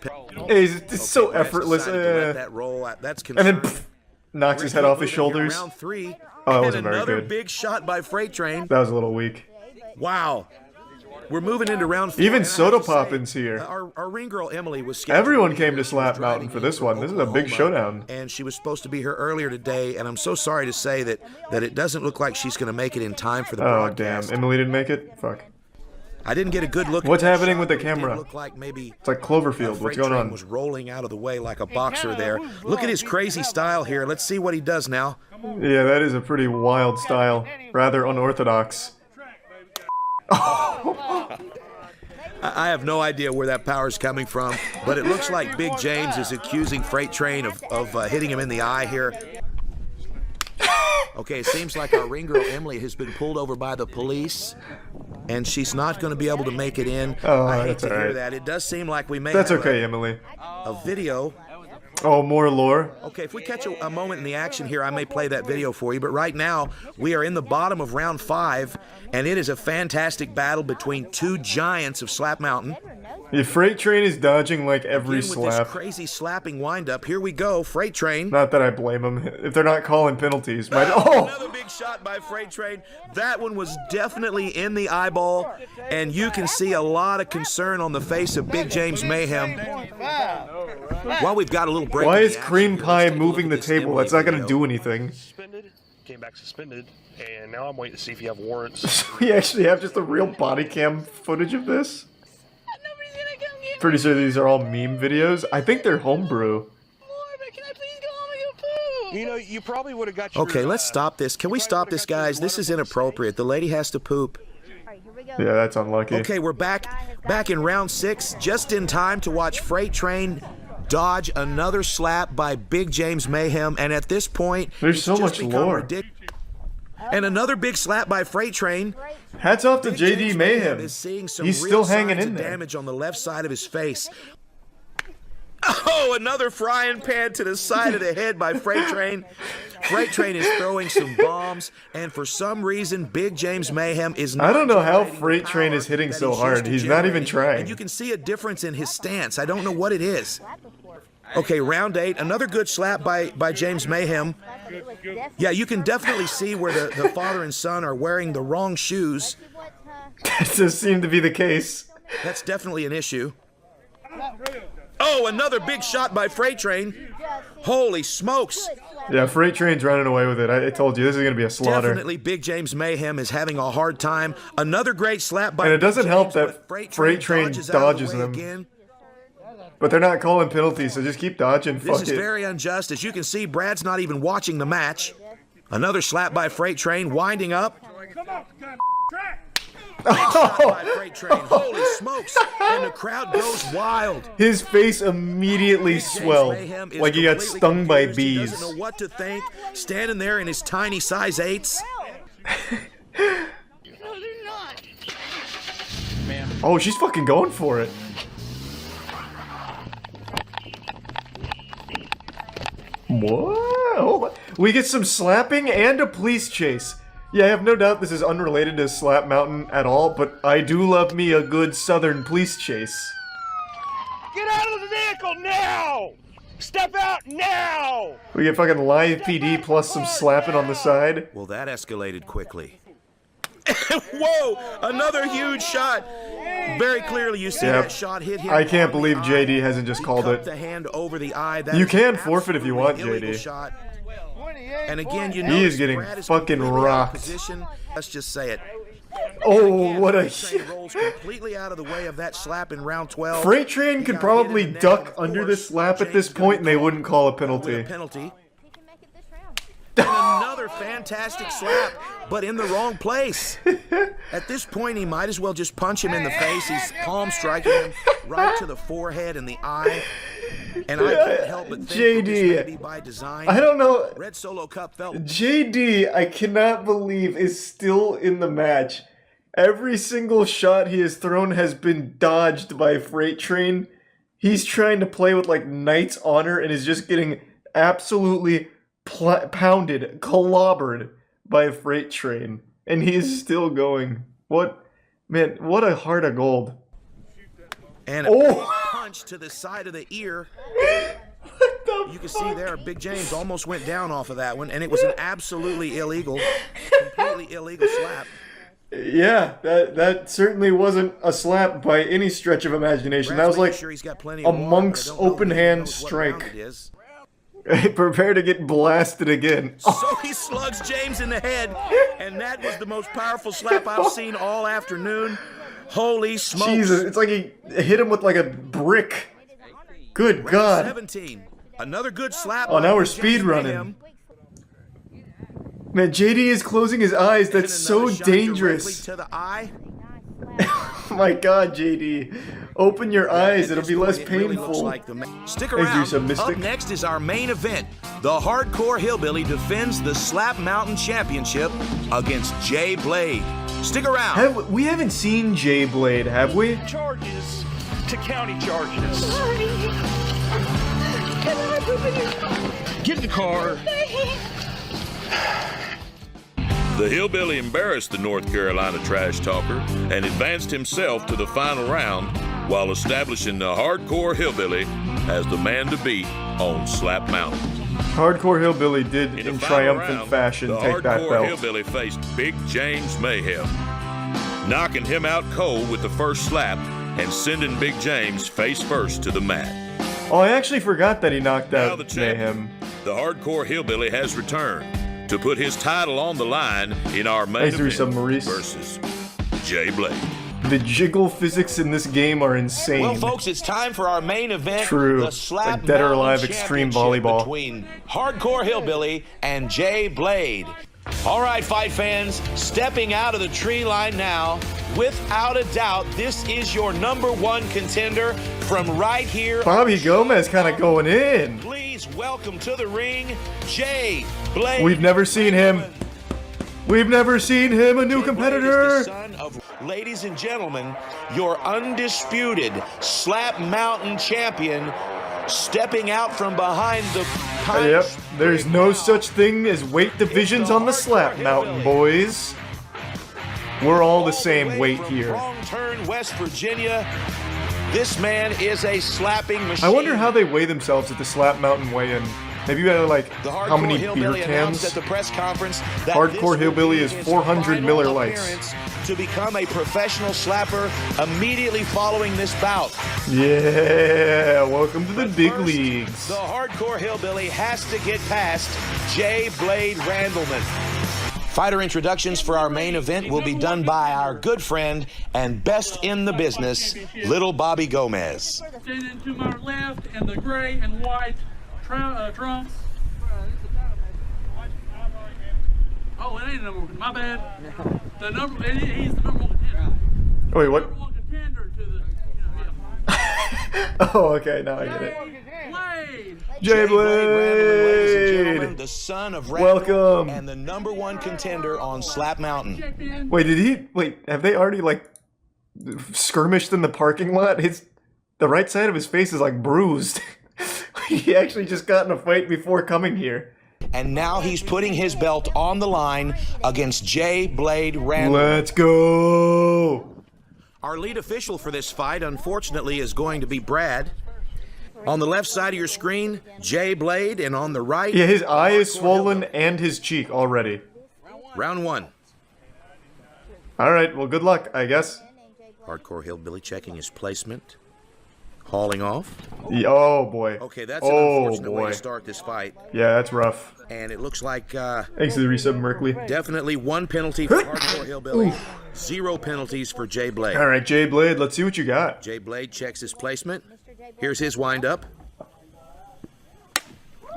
It's so Brad's effortless. decided to let that roll. That's And then concerning. knocks his head off his shoulders. Round 3. Oh, that and wasn't very another good. big shot by Freight Train. That was a little weak. Wow. We're moving into round 4. Even and I have Soda to say, Poppin's here. Our ring girl Emily was scheduled Everyone to be came here. to She was Slap Mountain driving for this in one. from This is a big Oklahoma, showdown. And she was supposed to be here earlier today, and I'm so sorry to say that it doesn't look like she's going to make it in time for the Oh, damn. broadcast. Emily didn't make it? Fuck. I didn't get a good look. What's at that happening shot, with the but it did camera? look like maybe It's like Cloverfield. What's Freight going Train on? was rolling out of the way like a boxer there. Look at his crazy style here. Let's see what he does now. Yeah, that is a pretty wild style. Rather unorthodox. I have no idea where that power is coming from, but it looks like Big James is accusing Freight Train of hitting him in the eye here. Okay, it seems like our ring girl Emily has been pulled over by the police, and she's not going to be able to make it in. Oh, I hate that's to hear alright. that. It does seem like we may That's have okay, Emily. a video. Oh, more lore? Okay, if we catch a moment in the action here, I may play that video for you. But right now, we are in the bottom of round 5, and it is a fantastic battle between two giants of Slap Mountain. The Freight Train is dodging like every Again, with this slap. crazy slapping windup. Here we go, Freight Train. Not that I blame him. If they're not calling penalties. Another big shot by Freight Train. That one was definitely in the eyeball, and you can see a lot of concern on the face of Big James Mayhem. While we've got a little break. Why in is the action Cream here, Pie let's take a moving the look at this table? Emily That's not going to video. do anything. Came back suspended, and now I'm waiting to see if you have warrants. So we actually have just a real body cam footage of this? Pretty sure these are all meme videos. I think they're homebrew. You know, you probably would have got your... Okay, let's stop this. Can we stop this, guys? This is inappropriate. The lady has to poop. Yeah, that's unlucky. Okay, we're back in round 6, just in time to watch Freight Train dodge another slap by Big James Mayhem, and at this point, There's it's so just much become lore. And another big slap by Freight Train. Hats off to Big JD James Mayhem. is seeing some He's real still hanging signs in of there. damage on the left side of his face. Oh, another frying pan to the side of the head by Freight Train. Freight Train is throwing some bombs, and for some reason, Big James Mayhem is not. I don't know how generating the Freight Train is power hitting that so he's hard. used to He's not even generating, trying. And you can see a difference in his stance. I don't know what it is. Okay, round 8, another good slap by James Mayhem. Yeah, you can definitely see where the father and son are wearing the wrong shoes. That does seem to be the case. That's definitely an issue. Oh, another big shot by Freight Train. Holy smokes. Yeah, Freight Train's running away with it. I told you, this is going to be a slaughter. Definitely Big James Mayhem is having a hard time. Another great slap by And it doesn't Big help James, that but Freight Train dodges out of the dodges way them. again. But they're not calling penalties, so just keep dodging. This Fuck is it. very unjust. As you can see, Brad's not even watching the match. Another slap by Freight Train, winding up. By Freight Train. Holy smokes. And the crowd goes wild. His face immediately Big James swelled, Mayhem is like he got completely stung by confused. He bees. doesn't know what to think. Standing there in his tiny size 8s. Oh, she's fucking going for it. Whoa! We get some slapping and a police chase. Yeah, I have no doubt this is unrelated to Slap Mountain at all, but I do love me a good southern police chase. Get out of the vehicle now! Step out now! We get fucking live PD plus some slapping on the side. Well, that escalated quickly. Whoa! Another huge shot. Very clearly, you see that shot hit him. I can't believe JD hasn't just called it. The hand over the eye. That you can forfeit if you want, JD. Shot. And again, you know he is getting fucking rocked. Let's just say it. Oh, what a rolls completely out of the way of that slap in round 12. Freight Train could probably duck under this slap at this point, and they wouldn't call a penalty. And another fantastic slap, but in the wrong place. At this point, he might as well just punch him in the face. He's palm striking him right to the forehead and the eye. And I can't help but think this may be by design. I don't know. Red Solo Cup felt JD, I cannot believe, is still in the match. Every single shot he has thrown has been dodged by Freight Train. He's trying to play with like Knight's Honor and is just getting absolutely pounded, clobbered by a Freight Train. And he is still going. What? Man, what a heart of gold. And a punch to the side of the ear. You can see there, Big James almost went down off of that one, and it was an absolutely illegal, completely illegal slap. Yeah, that certainly wasn't a slap by any stretch of imagination. That was like a monk's open hand strike. Prepare to get blasted again. So he slugs James in the head, and that was the most powerful slap I've seen all afternoon. Holy smokes. Jesus, it's like he hit him with like a brick. Good God. 17. Another good slap. Oh, now we're speed running. Man, JD is closing his eyes. That's so dangerous. To the eye. Oh my God, JD. Open your eyes. It'll be less painful. Like Stick around. Up next is our main event. The Hardcore Hillbilly defends the Slap Mountain Championship against Jay Blade. Stick around. We haven't seen Jay Blade, have we? Charges to county charges. Get in the car. The Hillbilly embarrassed the North Carolina trash talker and advanced himself to the final round while establishing the Hardcore Hillbilly as the man to beat on Slap Mountain. Hardcore Hillbilly did, in triumphant fashion, take that belt. The Hardcore Hillbilly faced Big James Mayhem, knocking him out cold with the first slap and sending Big James face first to the mat. Oh, I actually forgot that he knocked out Mayhem. The Hardcore Hillbilly has returned to put his title on the line in our main event versus Jay Blade. The jiggle physics in this game are insane. Well, folks, it's time for our main event. True. The Slap like Dead or Alive Mountain Extreme Championship Volleyball. Between Hardcore Hillbilly and Jay Blade. All right, fight fans, stepping out of the tree line now. Without a doubt, this is your #1 contender from right here. Bobby Gomez kind of going in. Please welcome to the ring, Jay Blade. We've never seen him. We've never seen him, a new competitor. Ladies and gentlemen, your undisputed Slap Mountain champion, stepping out from behind the punch. Yep, there's no such thing as weight divisions on the Slap Mountain, boys. We're all the same weight here. Wrong turn, West Virginia. This man is a slapping machine. I wonder how they weigh themselves at the Slap Mountain weigh-in. Have you had like how many beer cans? At the press conference that Hardcore Hillbilly is 400 Miller Lights. To become a professional slapper immediately following this bout. Yeah, welcome to the big leagues. The Hardcore Hillbilly has to get past Jay Blade Randleman. Fighter introductions for our main event will be done by our good friend and best in the business, Little Bobby Gomez. Standing to my left in the gray and white trunks. Oh, it ain't number one. My bad. He's the number 1 contender. Wait, what? Number 1 contender to the, Oh, okay, now I get it. Blade. Jay Blade, the son of welcome, and the #1 contender on Slap Mountain. Wait, have they already like skirmished in the parking lot? The right side of his face is like bruised. He actually just got in a fight before coming here. And now he's putting his belt on the line against Jay Blade Randall. Let's go! Our lead official for this fight, unfortunately, is going to be Brad. On the left side of your screen, Jay Blade, and on the right... Yeah, his eye is swollen and his cheek already. Round 1. Alright, well good luck, I guess. Hardcore Hillbilly checking his placement. Hauling off. Oh boy. Okay, that's an unfortunate way to start this fight. Yeah, that's rough. And it looks like... Thanks to the resub, Merkley. Definitely 1 penalty for Hardcore Hillbilly. 0 penalties for Jay Blade. Alright, Jay Blade, let's see what you got. Jay Blade checks his placement. Here's his wind-up.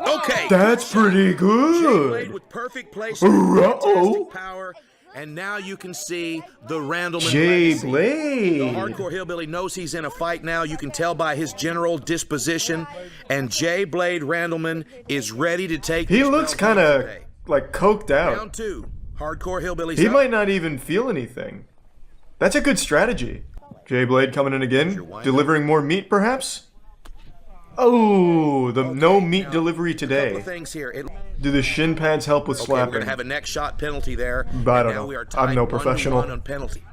Okay. That's pretty good. Jay Blade with perfect placement, fantastic power, and now you can see the Randleman Jay legacy. Blade. The Hardcore Hillbilly knows he's in a fight now. You can tell by his general disposition. And Jay Blade Randleman is ready to take. He looks kind of like coked out. Round 2. Hardcore Hillbilly's He up. might not even feel anything. That's a good strategy. Jay Blade coming in again, delivering more meat, perhaps. Oh, the no meat delivery today. Couple of things here. Do the shin pads help with slapping? We're gonna have a neck shot penalty there. But I don't know. I'm no professional. On penalty.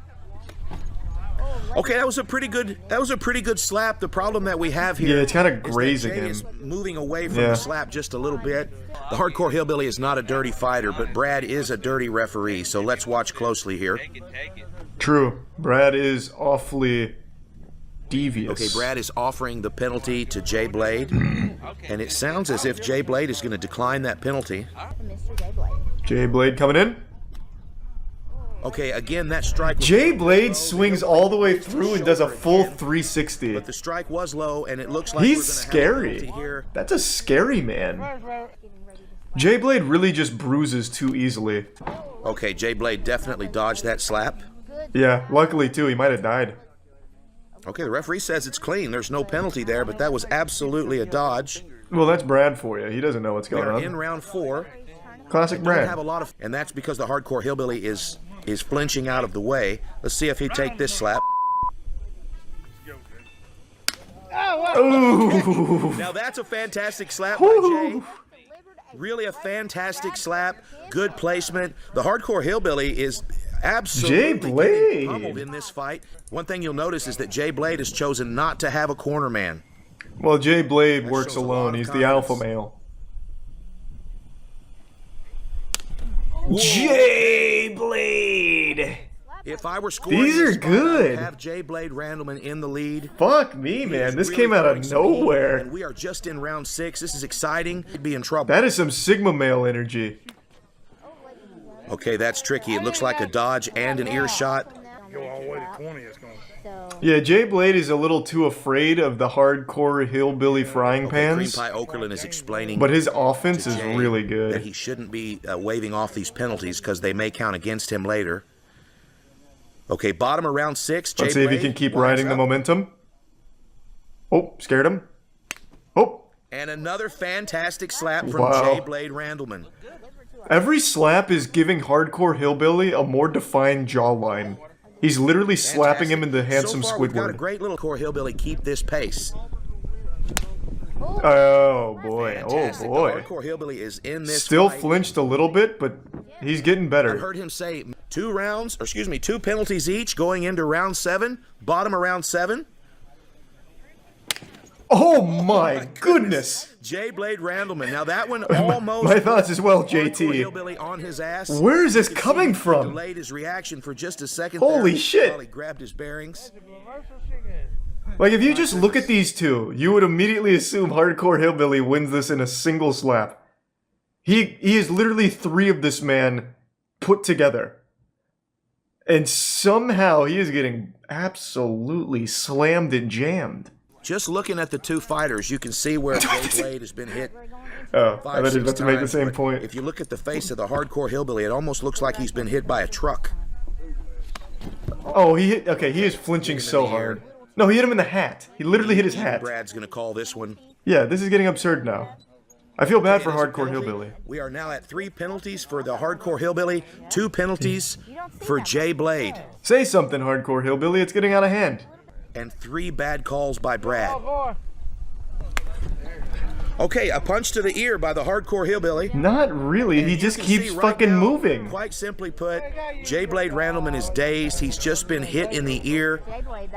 Okay, that was a pretty good. That was a pretty good slap. The problem that we have here, yeah, it's kind of grazing Jay him. is moving away from the slap just a little bit. The Hardcore Hillbilly is not a dirty fighter, but Brad is a dirty referee. So let's watch closely here. True, Brad is awfully devious. Okay, Brad is offering the penalty to Jay Blade, and it sounds as if Jay Blade is going to decline that penalty. Jay Blade coming in. Okay, again, that strike. Jay Blade swings all the way through and does a full 360. But the strike was low, and it looks like he's we're gonna scary. have a penalty here. That's a scary man. Jay Blade really just bruises too easily. Okay, Jay Blade definitely dodged that slap. Yeah, luckily too, he might have died. Okay, the referee says it's clean. There's no penalty there, but that was absolutely a dodge. Well, that's Brad for you. He doesn't know what's going We are on. in round 4. Classic We Brad. don't have a lot of, and that's because the Hardcore Hillbilly is flinching out of the way. Let's see if he take this slap. Ooh. Now that's a fantastic slap by Jay. Really a fantastic slap. Good placement. The Hardcore Hillbilly is absolutely Jay Blade. getting pummeled in this fight. One thing you'll notice is that Jay Blade has chosen not to have a corner man. Well, Jay Blade works alone. He's the alpha male. Jay Blade. If I were scoring These are this fight, good. I'd have Jay Blade Randleman in the lead. Fuck me, man. This came out of nowhere. And we are just in round 6. This is exciting. He'd be in trouble. That is some Sigma male energy. Okay, that's tricky. It looks like a dodge and an earshot. Go all the way to 20, it's going. Yeah, Jay Blade is a little too afraid of the hardcore hillbilly frying Cream pans. Pie Okerlund is explaining, But his offense to is Jay really that good. he shouldn't be waving off these penalties because they may count against him later. Okay, bottom of round 6. Let's Jay see if he Blade can keep winds riding the up. momentum. Oh, scared him. Oh. And another fantastic slap from Wow. Jay Blade Randleman. Every slap is giving hardcore hillbilly a more defined jawline. He's literally slapping him in the handsome so far, we've got a Squidward. great little core hillbilly keep this pace. Oh boy, oh Fantastic. The boy. hardcore hillbilly is in this Still fight. flinched a little bit, but he's getting I better. heard him say 2 penalties each going into round 7, bottom of round 7. Oh my goodness! Jay Blade Randleman. Now that one almost. My thoughts as well, Hardcore JT. Hillbilly on his ass. Where is this You can coming see he from? Delayed his reaction for just a second. Holy there shit. While he grabbed his bearings. Like, if you just look at these two, you would immediately assume Hardcore Hillbilly wins this in a single slap. He is literally 3 of this man put together. And somehow he is getting absolutely slammed and jammed. Just looking at the 2 fighters, you can see where Jay Blade has been hit. Oh, 5, I thought he was 6 about to make the times, same but point. If you look at the face of the Hardcore Hillbilly, it almost looks like he's been hit by a truck. Oh, he hit. Okay, he is flinching so hard. No, he hit him in the hat. He literally hit his hat. Brad's going to call this one. Yeah, this is getting absurd now. I feel bad for Hardcore Hillbilly. We are now at 3 penalties for the Hardcore Hillbilly, 2 penalties for Jay Blade, Say something, Hardcore Hillbilly. It's getting out of hand. and 3 bad calls by Brad. Okay, a punch to the ear by the hardcore hillbilly. Not really. He just keeps fucking moving. Quite simply put, J. Blade Randleman is dazed. He's just been hit in the ear.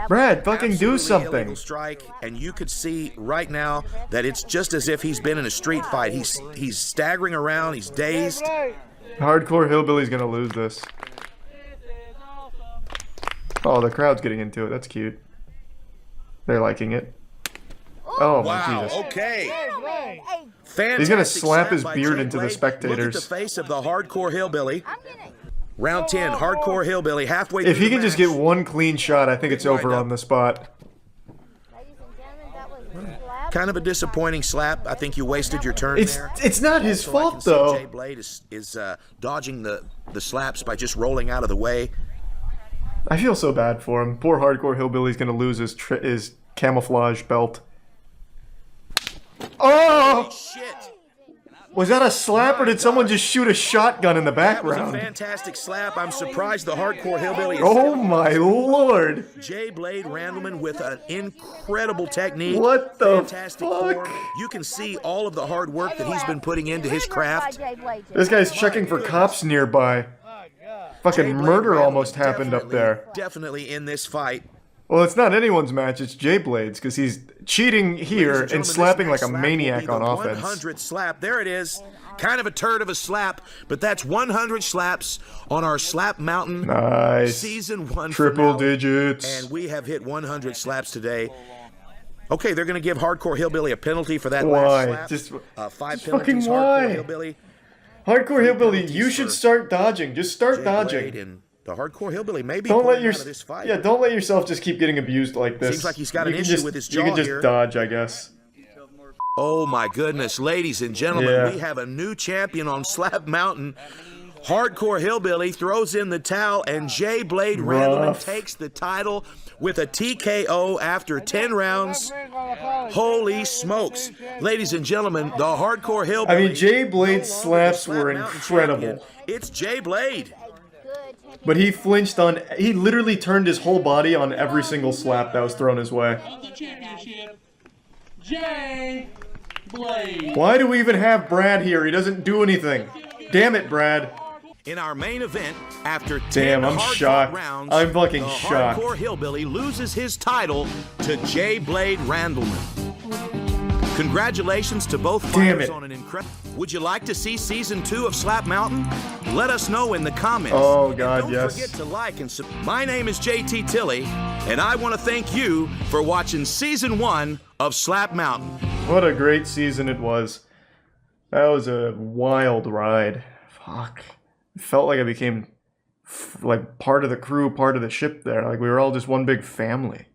Brad, fucking do Absolutely something. illegal strike, and you could see right now that it's just as if he's been in a street fight. He's staggering around. He's dazed. Hardcore hillbilly's gonna lose this. Oh, the crowd's getting into it. That's cute. They're liking it. Oh, my Wow, Jesus. okay. He's gonna slap his by beard Jay into the Blade. spectators. Look at the face of the hardcore hillbilly. Round 10, hardcore hillbilly, halfway If through he the can just match. get one clean shot, I think it's over on the spot. Kind of a disappointing slap. I think you wasted your turn there. It's not his Also, I fault, can see though. Jay Blade is dodging the slaps by just rolling out of the way. I feel so bad for him. Poor hardcore hillbilly's gonna lose his camouflage belt. Oh! Shit! Was that a slap, or did someone just shoot a shotgun in the That was a background? fantastic slap. I'm surprised the hardcore hillbilly is Oh my lord! Jay Blade Randleman with an incredible technique. What the fantastic form. You can see all of the hard work that he's been putting into his craft. This guy's checking for cops nearby. Fucking murder almost happened up there. Definitely in this fight. Well, it's not anyone's match, it's Jay Blade's, because he's cheating here and slapping like a maniac on offense. 100th slap. There it is. Kind of a turd of a slap, but that's 100 slaps on our Slap Mountain Nice. Season 1 Triple finale. digits. And we have hit 100 slaps today. Okay, they're going to give Hardcore Hillbilly a penalty for that Why? last slap. Just 5 fucking penalties, why? Hardcore Hillbilly. Hardcore Hillbilly, you should start dodging. Just start Jay Blade dodging. and the Hardcore Hillbilly may be Don't let pulling your out of this fight. don't let yourself just keep getting abused like this. Seems like he's got You an can issue just- with his You can jaw just here. dodge, I guess. Oh my goodness, ladies and gentlemen, Yeah. we have a new champion on Slap Mountain. Hardcore Hillbilly throws in the towel, and Jay Blade Randleman Rough. takes the title with a TKO after 10 rounds. Holy smokes. Ladies and gentlemen, the Hardcore Hillbilly. I mean, Jay Blade's no longer slaps Slap were Mountain incredible. champion. It's Jay Blade. But he flinched on. He literally turned his whole body on every single slap that was thrown his way. The championship, Jay Blade. Why do we even have Brad here? He doesn't do anything. Damn it, Brad. In our main event, after 10 Damn, I'm hard-fought shocked. rounds, I'm fucking the shocked. Hardcore Hillbilly loses his title to Jay Blade Randleman. Congratulations to both Damn fighters it. on an incredible. Would you like to see season 2 of Slap Mountain? Let us know in the comments. Oh, And God, don't yes. forget to like and My name is JT Tilley, and I want to thank you for watching season 1 of Slap Mountain. What a great season it was. That was a wild ride. Fuck. It felt like I became like part of the crew, part of the ship there. Like we were all just one big family.